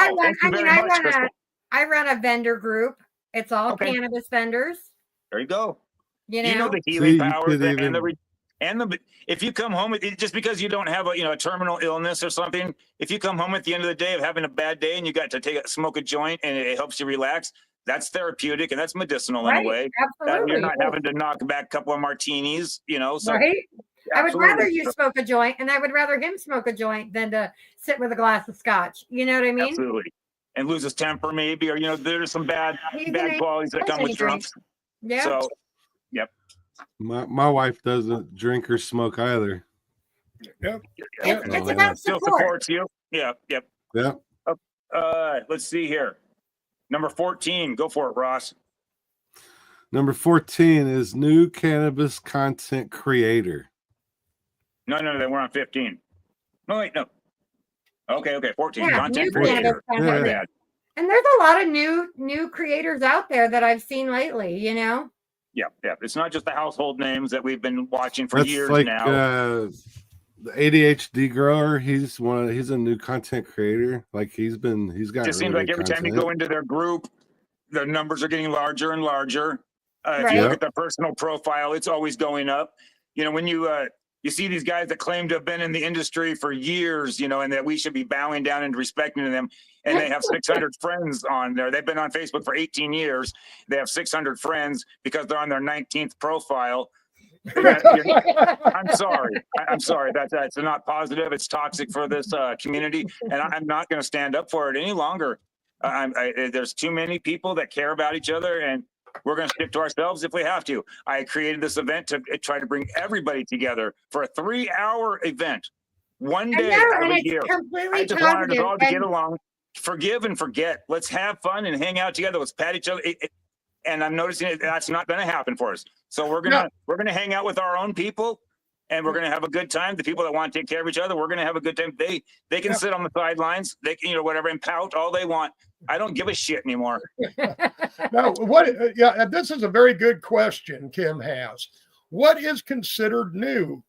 I run a vendor group. It's all cannabis vendors. There you go. You know the healing powers if you come home with just because you don't have a terminal illness or something, if you come home at the end of the day of having a bad day and you got to smoke a joint and it helps you relax, that's therapeutic and that's medicinal in a way. Absolutely. You're not having to knock back a couple of martinis, So, right? I would absolutely. rather you smoke a joint, and I would rather him smoke a joint than to sit with a glass of scotch. You know what I mean? Absolutely. And lose his temper maybe, or there's some bad qualities that come with drunks. Yeah. So, yep. My wife doesn't drink or smoke either. Yep. It's about still support. supports you. Yeah. Yep. Yep. Let's see here. Number 14. Go for it, Ross. Number 14 is new cannabis content creator. No, we're on 15. No, wait, no. Okay, 14. Yeah, Content new creator. cannabis content. And there's a lot of new creators out there that I've seen lately, Yeah. It's not just the household names that we've been watching for years now. The ADHD grower, he's a new content creator. Like he's got. It just seems like every time you go into their group, the numbers are getting larger and larger. If you look at their personal profile, it's always going up. When you see these guys that claim to have been in the industry for years, and that we should be bowing down and respecting them. And they have 600 friends on there. They've been on Facebook for 18 years. They have 600 friends because they're on their 19th profile. I'm sorry. That's not positive. It's toxic for this community. And I'm not going to stand up for it any longer. There's too many people that care about each other, and we're going to stick to ourselves if we have to. I created this event to try to bring everybody together for a 3-hour event, one day out of a year. I just wanted us all to get along, forgive and forget. Let's have fun and hang out together. Let's pat each other. And I'm noticing that's not going to happen for us. So we're gonna hang out with our own people, and we're gonna have a good time. The people that want to take care of each other, we're gonna have a good time. They can sit on the sidelines, they can whatever, and pout all they want. I don't give a shit anymore. No, this is a very good question Kim has. What is considered new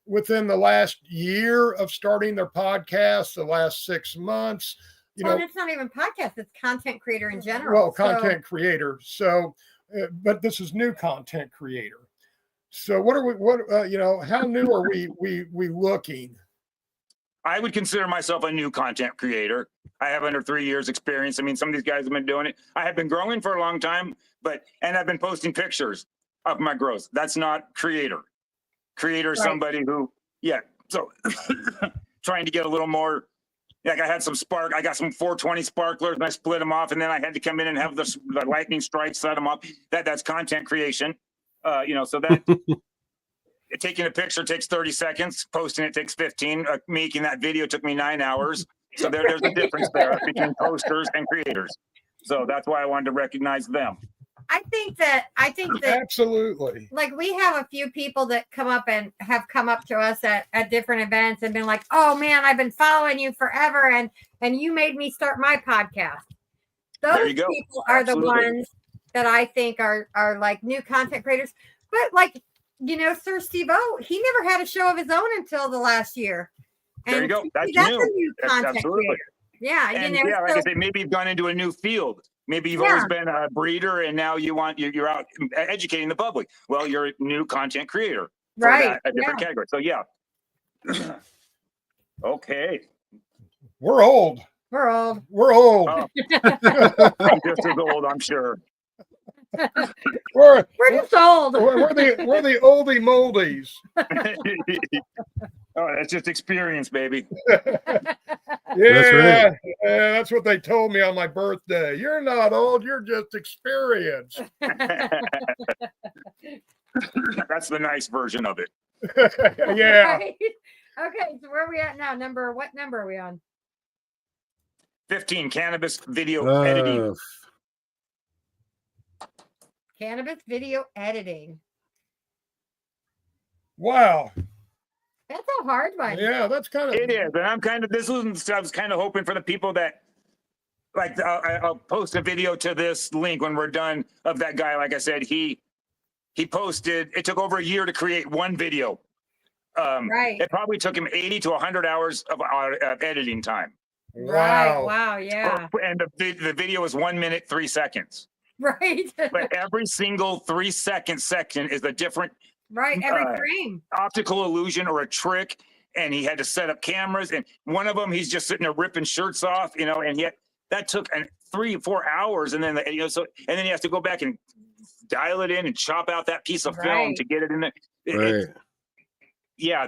within the last year of starting their podcast, the last 6 months? It's not even podcast, it's content creator in general. Well, content creator. So, but this is new content creator. So how new are we looking? I would consider myself a new content creator. I have under 3 years experience. I mean, some of these guys have been doing it. I have been growing for a long time, and I've been posting pictures of my growth. That's not creator. Creator is somebody who, so trying to get a little more. Like I had some I got some 420 sparklers and I split them off, and then I had to come in and have the lightning strike, set them up. That's content creation. So that taking a picture takes 30 seconds, posting it takes 15. Making that video took me 9 hours. So there's a difference there between posters and creators. So that's why I wanted to recognize them. I think that absolutely. Like we have a few people that have come up to us at different events and been like, "Oh man, I've been following you forever, and you made me start my podcast." Those people are the ones that I think are like new content creators. But like Sir Steve-O, he never had a show of his own until the last year. There you And go. That's a new. new content Absolutely. creator. Yeah, And yeah, like I say, maybe you've gone into a new field. Maybe you've always been a breeder, and now you're out educating the public. Well, you're a new content creator for a different category. So yeah. Okay. We're old. We're old. We're old. Oh. I'm just as old, I'm sure. We're just old. We're the oldie moldies. Oh, that's just experience, baby. Yeah, that's what they told me on my birthday. You're not old, you're just experienced. That's the nice version of it. Yeah. Right? Okay, so where are we at now? What number are we on? 15, cannabis video editing. Cannabis video editing. Wow. That's a hard one. Yeah, that's kind of. It is, and I was kind of hoping for the people that, like, I'll post a video to this link when we're done of that guy. Like I said, he posted. It took over a year to create one video. Right. It probably took him 80 to 100 hours of editing time. Right. Wow. Yeah. And the video is 1 minute 3 seconds. Right. But every single 3-second section is a different. Right. Every frame. Optical illusion or a trick. And he had to set up cameras. And one of them, he's just sitting there ripping shirts off, and yet that took 3-4 hours. And then, and then he has to go back and dial it in and chop out that piece of film to get it in there. Yeah.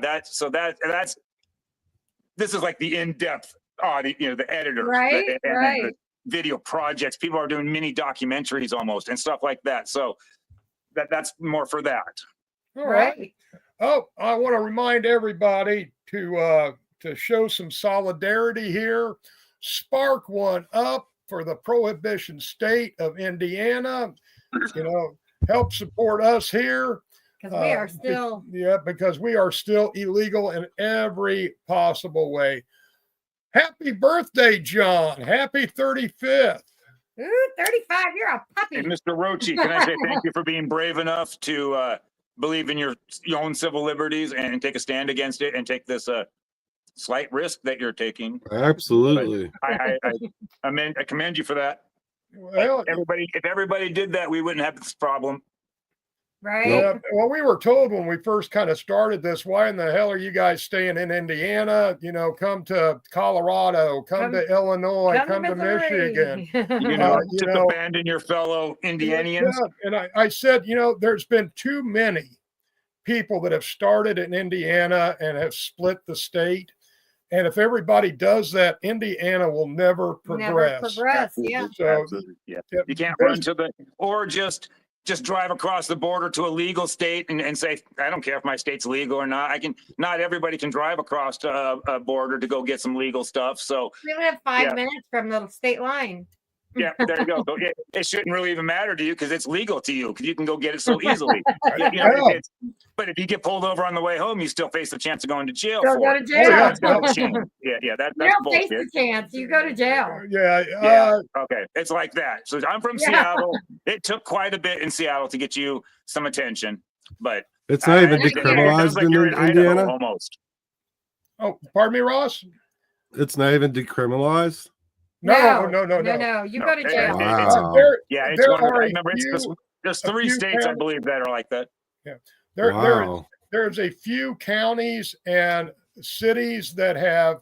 This is like the in-depth audio, the editors, the video projects. People are doing mini documentaries almost and stuff like that. So that's more for that. All right. Oh, I want to remind everybody to show some solidarity here. Spark one up for the prohibition state of Indiana. Help support us here. Because we are still. Because we are still illegal in every possible way. Happy birthday, John. Happy 35th. Ooh, 35. You're a puppy. Hey, Mr. Roachee, can I say thank you for being brave enough to believe in your own civil liberties and take a stand against it and take this slight risk that you're taking. Absolutely. I commend you for that. Well, if everybody did that, we wouldn't have this problem. Right. Yeah, well, we were told when we first kind of started this, why in the hell are you guys staying in Indiana? Come to Colorado, come to Illinois, come to Michigan. Just abandon your fellow Indianians. Yeah. And I said, there's been too many people that have started in Indiana and have split the state. And if everybody does that, Indiana will never progress. Yeah. So, yeah. You can't run or just drive across the border to a legal state and say, I don't care if my state's legal or not. Not everybody can drive across a border to go get some legal stuff. So we only have 5 minutes from the state line. Yeah, there you go. So it shouldn't really even matter to you because it's legal to you because you can go get it so easily. But if you get pulled over on the way home, you still face the chance of going to jail. Go to jail. That's bullshit. That's you don't bullshit. face the chance. You go to jail. Okay. It's like that. So I'm from Seattle. It took quite a bit in Seattle to get you some attention, but it's not even decriminalized in Indiana. Idaho, almost. Oh, pardon me, Ross. It's not even decriminalized. No. You go to jail. Wow. There's 3 states, I believe, that are like that. Yeah. There's a few counties and cities that have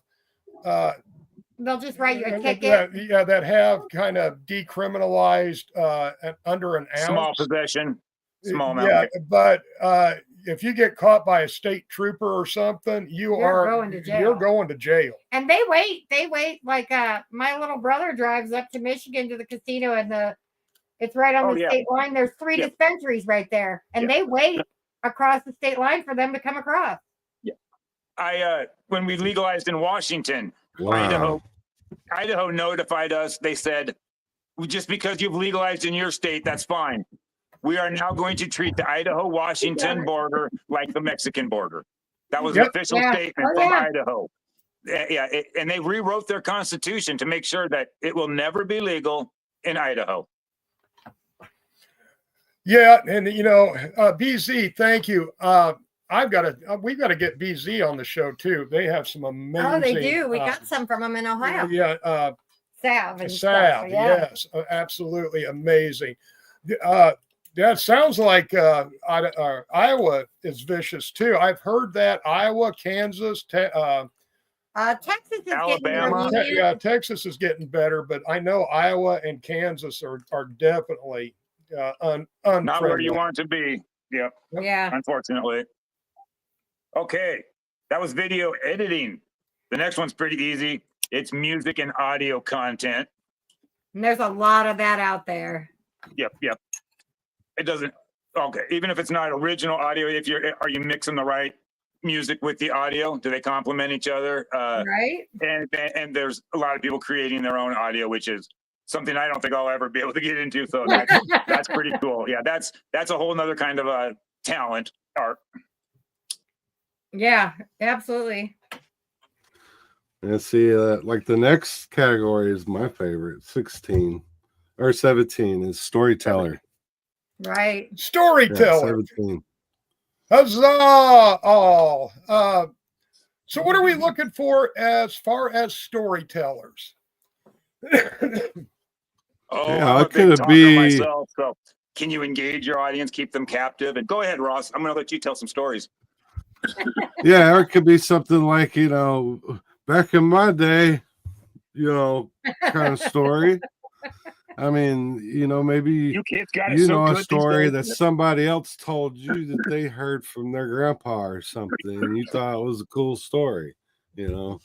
they'll just write you a ticket. That have kind of decriminalized under an ounce. Small possession, small amount. Yeah, but if you get caught by a state trooper or something, you're going to jail. You're going to jail. And they wait. Like my little brother drives up to Michigan to the casino, and it's right on the state line. There's 3 dispensaries right there, and they wait across the state line for them to come across. Yeah, when we legalized in Washington, Idaho notified us. They said, just because you've legalized in your state, that's fine. We are now going to treat the Idaho-Washington border like the Mexican border. That was an official statement from Idaho. And they rewrote their constitution to make sure that it will never be legal in Idaho. Yeah, and BZ, thank you. We've got to get BZ on the show too. They have some amazing. Oh, they do. We got some from them in Ohio. Yeah, salve and salve. stuff. Yeah. Yes, absolutely amazing. That sounds like Iowa is vicious too. I've heard that Iowa, Kansas, Texas is Alabama. getting Texas is getting better, but I know Iowa and Kansas are definitely unfriendly. Not where you want to be. Yep. Yeah. Unfortunately. Okay. That was video editing. The next one's pretty easy. It's music and audio content. And there's a lot of that out there. Yep. It doesn't. Okay. Even if it's not original audio, are you mixing the right music with the audio? Do they complement each other? Right. And there's a lot of people creating their own audio, which is something I don't think I'll ever be able to get into. So that's pretty cool. Yeah, that's a whole nother kind of talent, art. Yeah, absolutely. And see, like the next category is my favorite, 16 or 17 is storyteller. Right. Storyteller. Yeah, 17. Huzzah! Oh, so what are we looking for as far as storytellers? I'm a big talker myself. So can you engage your audience, keep them captive? And go ahead, Ross. I'm going to let you tell some stories. Yeah, or it could be something like, back in my day, kind of story. I mean, maybe you kids got it so a good story that somebody else told you that they heard from their grandpa or something, and you thought it was a cool story, Because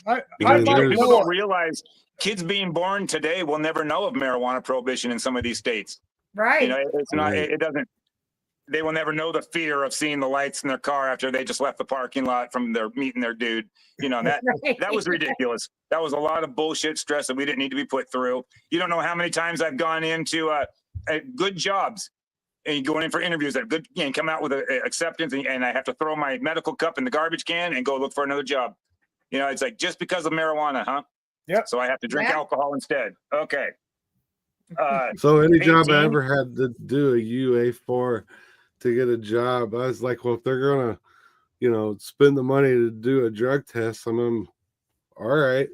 people don't realize kids being born today will never know of marijuana prohibition in some of these states. Right. It's not. It doesn't. They will never know the fear of seeing the lights in their car after they just left the parking lot from their meeting their dude. That was ridiculous. That was a lot of bullshit stress that we didn't need to be put through. You don't know how many times I've gone into good jobs and going in for interviews that good, come out with an acceptance, and I have to throw my medical cup in the garbage can and go look for another job. It's like just because of marijuana, huh? Yeah. So I have to drink alcohol instead. Okay. So any 18? job I ever had to do a UA for to get a job, I was like, well, if they're gonna, spend the money to do a drug test, I'm all right.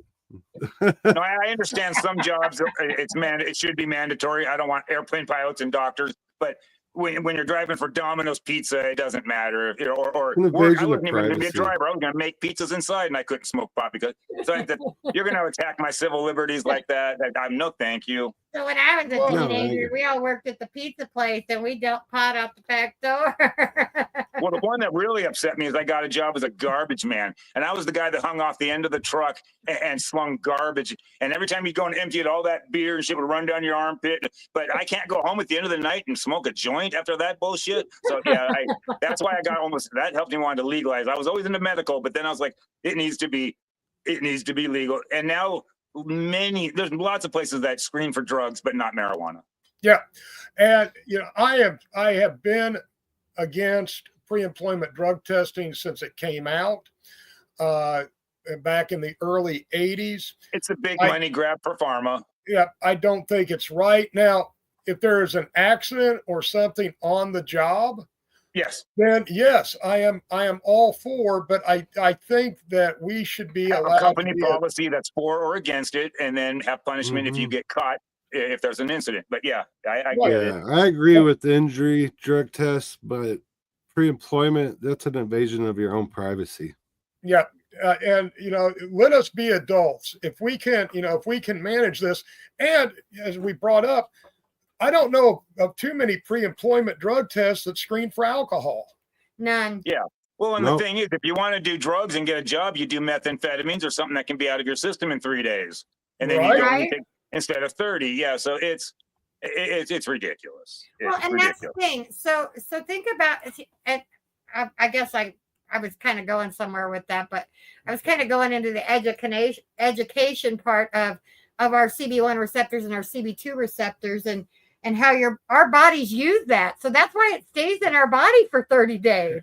No, I understand some jobs. It should be mandatory. I don't want airplane pilots and doctors, but when you're driving for Domino's Pizza, it doesn't matter. Or work. I wasn't even going to be a driver. I was going to make pizzas inside, and I couldn't smoke pot because you're going to attack my civil liberties like that. I'm no, thank you. So when I was a teenager, we all worked at the pizza place, and we dealt pot out the back door. Well, the one that really upset me is I got a job as a garbage man, and I was the guy that hung off the end of the truck and slung garbage. And every time you'd go and empty it, all that beer and shit would run down your armpit. But I can't go home at the end of the night and smoke a joint after that bullshit. So yeah, that's why I got that helped me want to legalize. I was always into medical, but then I was like, it needs to be legal. And now there's lots of places that screen for drugs, but not marijuana. Yeah. And I have been against pre-employment drug testing since it came out back in the early 80s. It's a big money grab for pharma. Yeah, I don't think it's right. Now, if there is an accident or something on the job, yes, then yes, I am all for, but I think that we should be allowed a company policy that's for or against it, and then have punishment if you get caught if there's an incident. But yeah, I get it. I agree with injury drug tests, but pre-employment, that's an invasion of your own privacy. Yeah. And let us be adults. If we can manage this. And as we brought up, I don't know of too many pre-employment drug tests that screen for alcohol. None. Yeah. Well, and the thing is, if you want to do drugs and get a job, you do methamphetamines or something that can be out of your system in 3 days, and then you go and take, instead of 30. Yeah. So it's ridiculous. And that's the thing. So think about it. And I guess I was kind of going somewhere with that, but I was kind of going into the education part of our CB1 receptors and our CB2 receptors and how our bodies use that. So that's why it stays in our body for 30 days.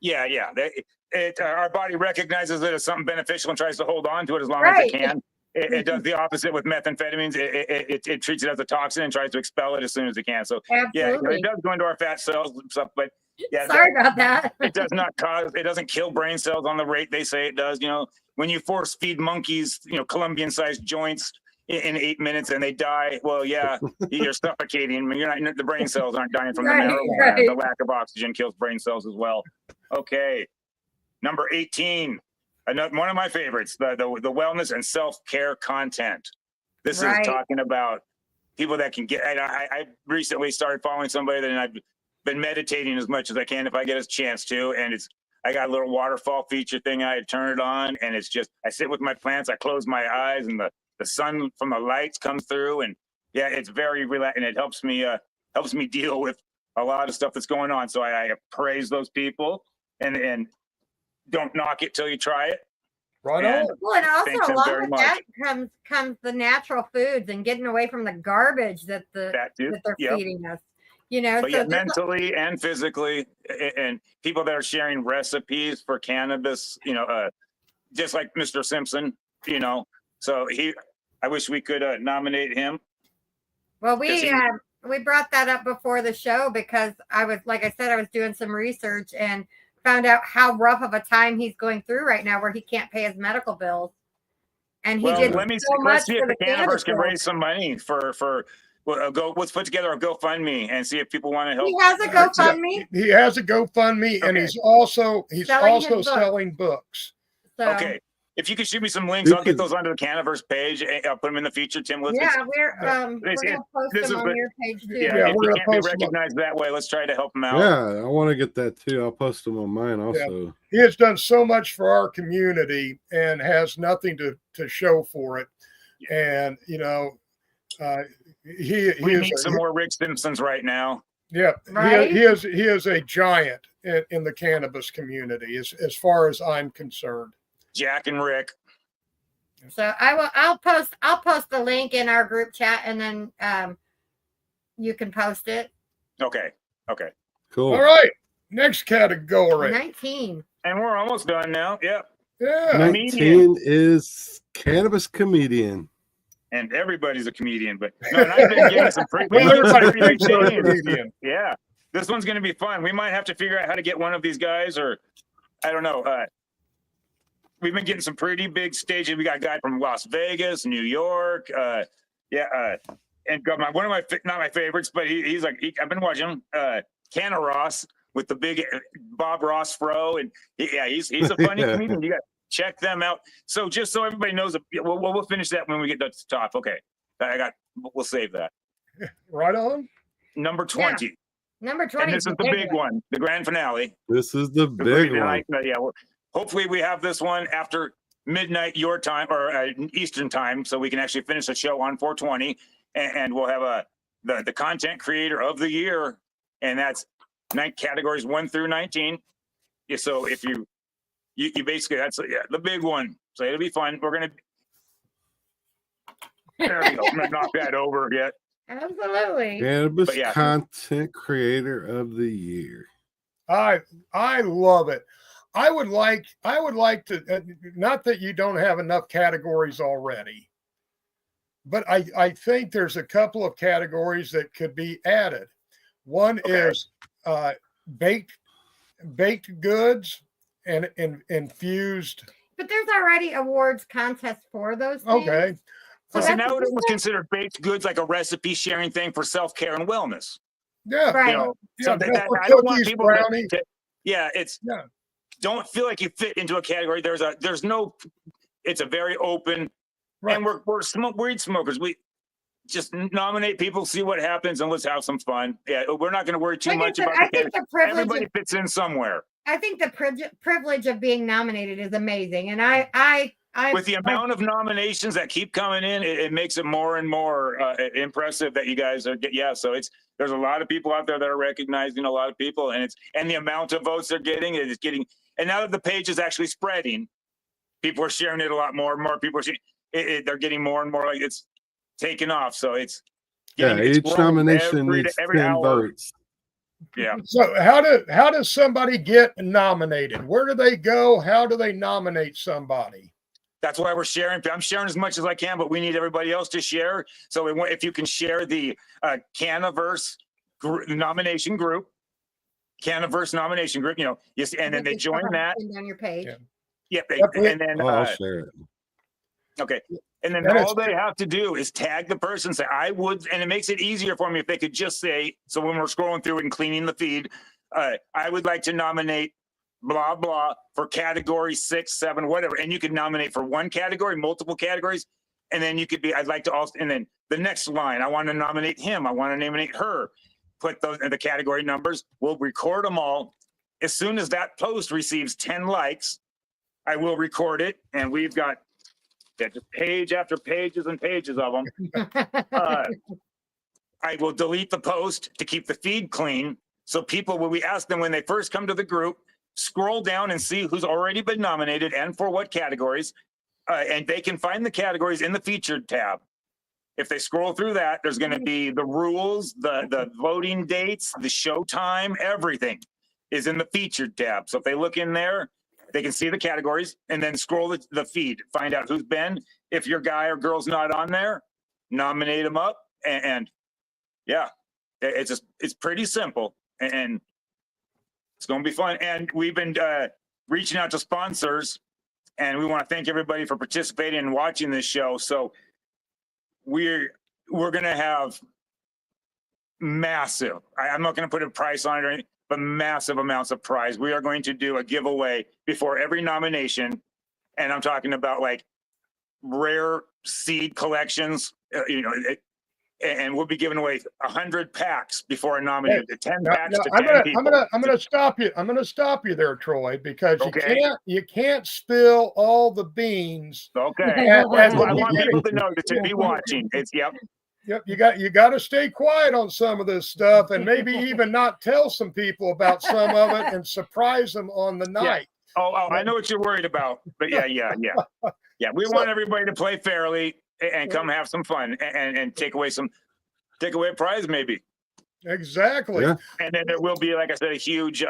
Yeah. Our body recognizes it as something beneficial and tries to hold on to it as long as it can. It does the opposite with methamphetamines. It treats it as a toxin and tries to expel it as soon as it can. So yeah, it does go into our fat cells and stuff, but yeah, sorry about that. It does not cause, it doesn't kill brain cells on the rate they say it does. When you force feed monkeys, Colombian-sized joints in 8 minutes and they die, well, yeah, you're suffocating. You're not, the brain cells aren't dying from the marijuana. Right. The lack of oxygen kills brain cells as well. Okay, number 18. One of my favorites, the wellness and self-care content. This is talking about people that can get, I recently started following somebody and I've been meditating as much as I can if I get a chance to. And I got a little waterfall feature thing. I turn it on and it's just, I sit with my plants, I close my eyes and the sun from the lights comes through. And yeah, it's very relaxing. And it helps me deal with a lot of stuff that's going on. So I praise those people and don't knock it till you try it. Right on. Well, and also along with that comes the natural foods and getting away from the garbage that they're feeding us. But so mentally and physically, and people that are sharing recipes for cannabis, just like Mr. Simpson, So I wish we could nominate him. Well, we brought that up before the show because I was doing some research and found out how rough of a time he's going through right now, where he can't pay his medical bills, and he did let's see if the Cannaverse can raise some money for. Let's put together a GoFundMe and see if people want to help. He has a GoFundMe. He has a GoFundMe, and he's also selling books. So, okay. If you could shoot me some links, I'll get those onto the Cannaverse page. I'll put them in the feature, Tim. We're gonna post them on your page too. Yeah, if we can't be recognized that way, let's try to help them out. Yeah, I want to get that too. I'll post them on mine also. Yeah. He has done so much for our community and has nothing to show for it. And we need some more Rick Simpsons right now. Yeah, right? He is a giant in the cannabis community as far as I'm concerned. Jack and Rick. So I'll post the link in our group chat, and then you can post it. Okay. Cool. All right. Next category. 19. And we're almost done now. Yep. Yeah. 19 is cannabis comedian. And everybody's a comedian, but no, and I've been getting some pretty comedian. Yeah. This one's going to be fun. We might have to figure out how to get one of these guys, or I don't know. We've been getting some pretty big stages. We got a guy from Las Vegas, New York. And one of not my favorites, but he's like, I've been watching Canna Ross with the big Bob Ross fro. And he's a funny comedian. You got to check them out. So just so everybody knows, we'll finish that when we get to the top. Okay. We'll save that. Right on. Number 20. Yeah. Number 20. And this is the big one, the grand finale. This is the big one. Hopefully we have this one after midnight your time or Eastern time, so we can actually finish the show on 420, and we'll have the content creator of the year, and that's categories 1 through 19. Yeah, so if you basically that's the big one. So it'll be fun. There we go. I'm gonna knock that over yet. Absolutely. Cannabis content creator of the year. I love it. I would like to, not that you don't have enough categories already, but I think there's a couple of categories that could be added. One is baked goods and infused. But there's already awards contests for those things. Okay. So now it was considered baked goods, like a recipe sharing thing for self-care and wellness. Yeah. Right. So I don't want people to don't feel like you fit into a category. It's a very open, and we're weed smokers. We just nominate people, see what happens, and let's have some fun. Yeah, we're not going to worry too much about it. Everybody fits in somewhere. I think the privilege of being nominated is amazing, and I with the amount of nominations that keep coming in, it makes it more and more impressive that you guys are. So there's a lot of people out there that are recognizing a lot of people, and the amount of votes they're getting is getting. And now that the page is actually spreading, people are sharing it a lot more. More people are sharing it. They're getting more and more, like it's taking off. So it's each nomination needs 10 votes. Yeah. So how does somebody get nominated? Where do they go? How do they nominate somebody? That's why we're sharing. I'm sharing as much as I can, but we need everybody else to share. So if you can share the Canaverse nomination group, Canaverse nomination group, yes, and then they join that. On your page. Yep. And then I'll share it. Okay. And then all they have to do is tag the person, say, I would, and it makes it easier for me if they could just say, so when we're scrolling through and cleaning the feed, I would like to nominate blah, blah for category 6, 7, whatever. And you could nominate for one category, multiple categories. And then you could be, I'd like to also, and then the next line, I want to nominate him. I want to nominate her. Put the category numbers. We'll record them all. As soon as that post receives 10 likes, I will record it. And we've got page after pages and pages of them. I will delete the post to keep the feed clean. So people, when we ask them when they first come to the group, scroll down and see who's already been nominated and for what categories. And they can find the categories in the featured tab. If they scroll through that, there's going to be the rules, the voting dates, the show time, everything is in the featured tab. So if they look in there, they can see the categories and then scroll the feed, find out who's been. If your guy or girl's not on there, nominate them up. And yeah, it's pretty simple and it's going to be fun. And we've been reaching out to sponsors, and we want to thank everybody for participating and watching this show. So we're going to have massive, I'm not going to put a price on it or anything, but massive amounts of prize. We are going to do a giveaway before every nomination. And I'm talking about like rare seed collections, and we'll be giving away 100 packs before a nomination, 10 packs to 10 people. I'm going to stop you. I'm going to stop you there, Troy, because you can't spill all the beans. Okay. That's what I want people to know, to be watching. Yep, you got to stay quiet on some of this stuff, and maybe even not tell some people about some of it and surprise them on the night. Yeah. Oh, I know what you're worried about, but yeah. We want everybody to play fairly and come have some fun and take away a prize maybe. Exactly. Yeah. And then there will be, like I said, a huge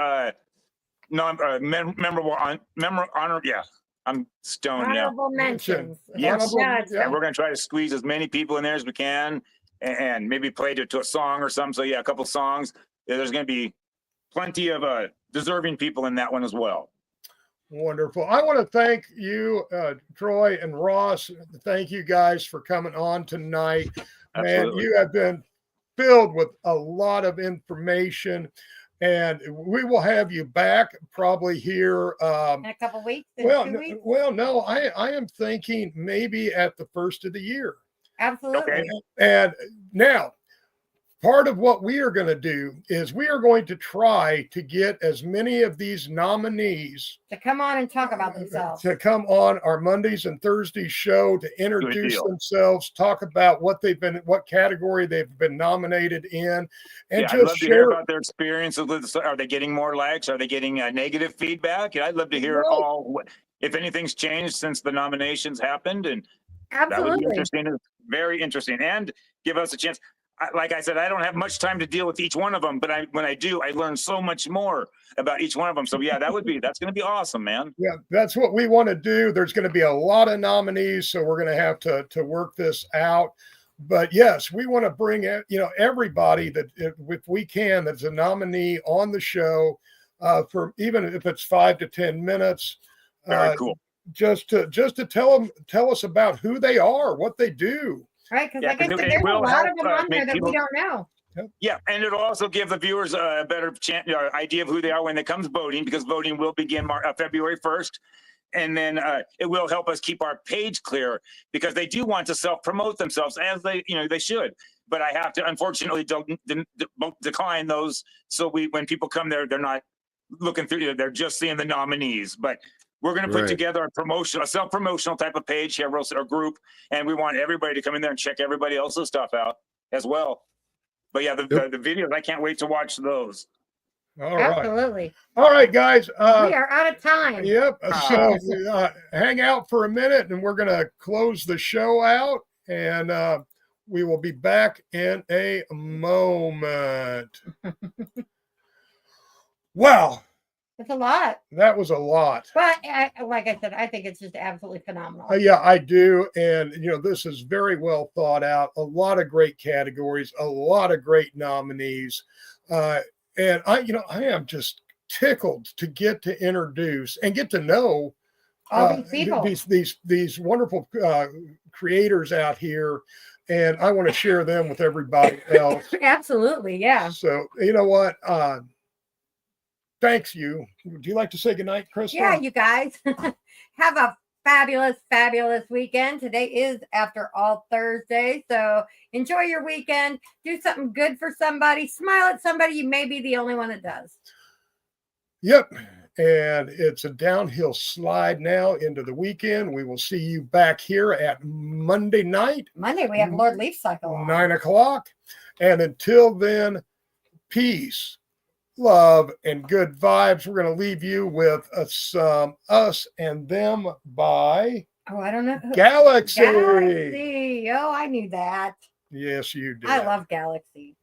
memorable honor. Yeah. I'm stoned now. Honorable mentions. Yes. Yeah. And we're going to try to squeeze as many people in there as we can and maybe play to a song or something. So yeah, a couple songs. There's going to be plenty of deserving people in that one as well. Wonderful. I want to thank you, Troy and Ross. Thank you guys for coming on tonight. Absolutely. Man, you have been filled with a lot of information. And we will have you back probably here in a couple weeks. No, I am thinking maybe at the first of the year. Absolutely. Okay. And now, part of what we are going to do is we are going to try to get as many of these nominees to come on and talk about themselves, to come on our Mondays and Thursdays show, to introduce themselves, talk about what category they've been nominated in, and I'd love to hear about their experiences. Are they getting more likes? Are they getting negative feedback? I'd love to hear if anything's changed since the nominations happened. And absolutely, that would be interesting. It's very interesting, and give us a chance. Like I said, I don't have much time to deal with each one of them, but when I do, I learn so much more about each one of them. So yeah, that's going to be awesome, man. Yeah, that's what we want to do. There's going to be a lot of nominees, so we're going to have to work this out. But yes, we want to bring everybody that if we can, that's a nominee on the show for even if it's 5 to 10 minutes. Very cool. Just to tell us about who they are, what they do. Right, because like I said, there's a lot of them on there that we don't know. Yeah, and it'll also give the viewers a better idea of who they are when it comes voting, because voting will begin February 1st. And then it will help us keep our page clear, because they do want to self-promote themselves, as they should. But I have to, unfortunately, decline those. So when people come there, they're not looking through, they're just seeing the nominees. But we're going to put together a self-promotional type of page here, or group, and we want everybody to come in there and check everybody else's stuff out as well. But yeah, the videos, I can't wait to watch those. All right. Absolutely. All right, guys. We are out of time. Yep. So hang out for a minute, and we're going to close the show out, and we will be back in a moment. Wow. It's a lot. That was a lot. But like I said, I think it's just absolutely phenomenal. Yeah, I do. And, this is very well thought out. A lot of great categories, a lot of great nominees. And I am just tickled to get to introduce and get to know all these people, these wonderful creators out here. And I want to share them with everybody else. Absolutely. Yeah. So, you know what? Thanks you. Would you like to say goodnight, Crystal? Yeah, you guys. Have a fabulous, fabulous weekend. Today is After All Thursday. So enjoy your weekend. Do something good for somebody. Smile at somebody. You may be the only one that does. Yep. And it's a downhill slide now into the weekend. We will see you back here at Monday night. Monday, we have Lord Leaf Cycle on. 9 o'clock. And until then, peace, love, and good vibes. We're going to leave you with some Us and Them by I don't know. Galaxy. Galaxy. Oh, I knew that. Yes, you did. I love Galaxy.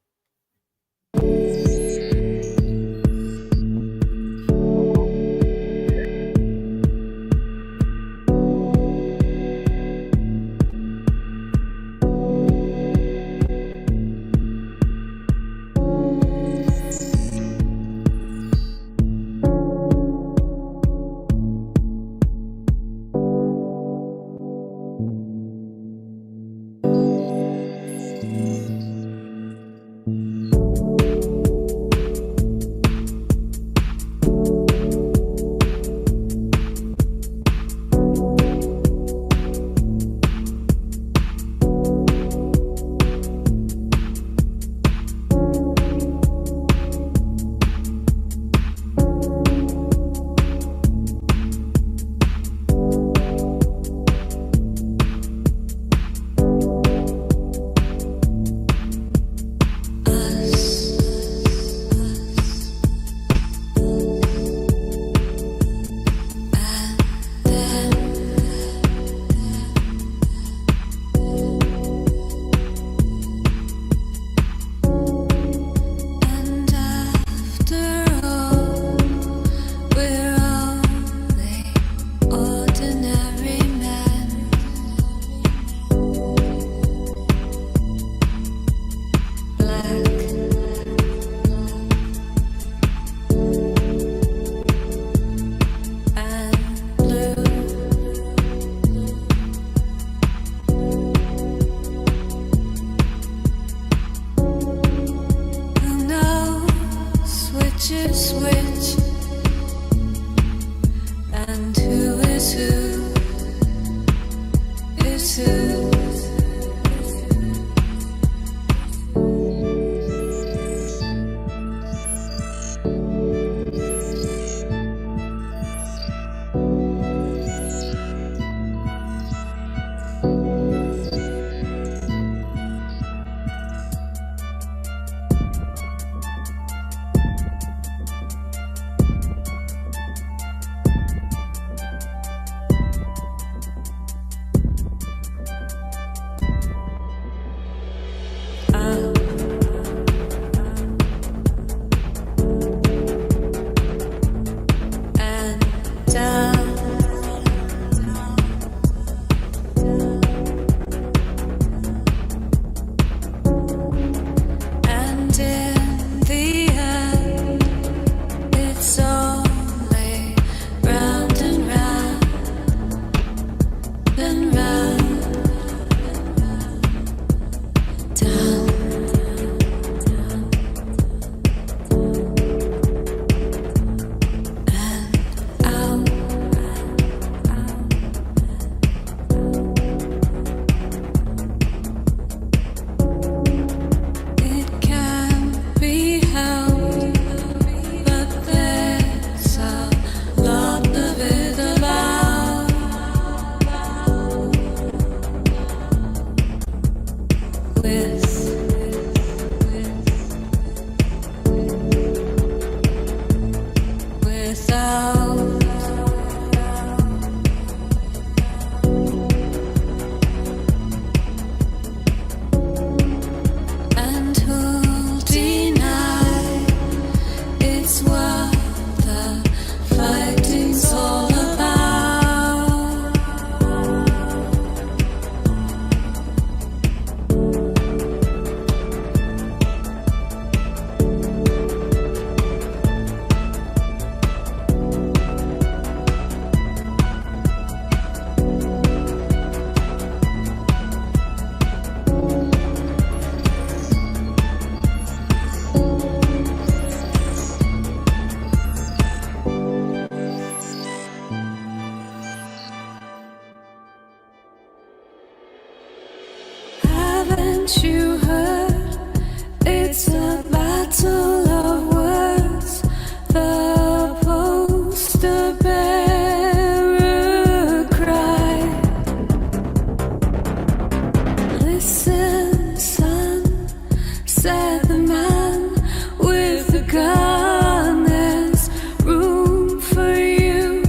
gone, there's room for you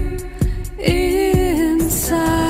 inside.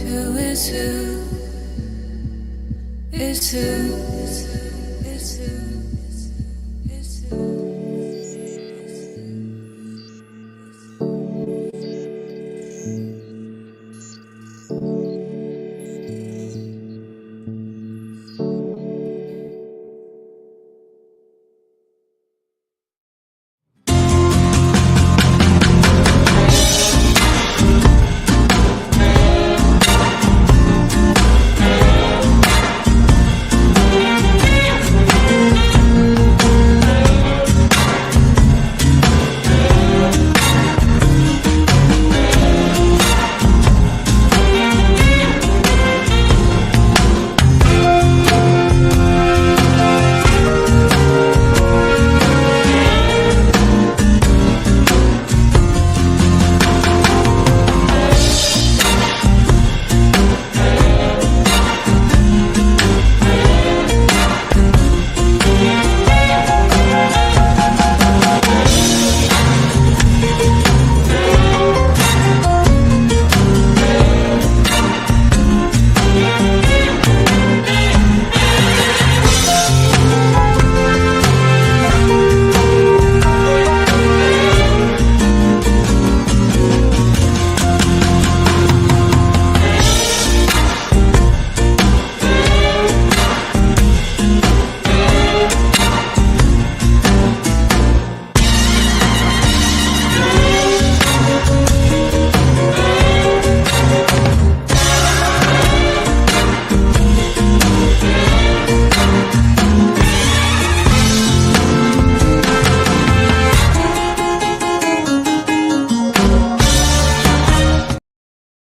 Who is who?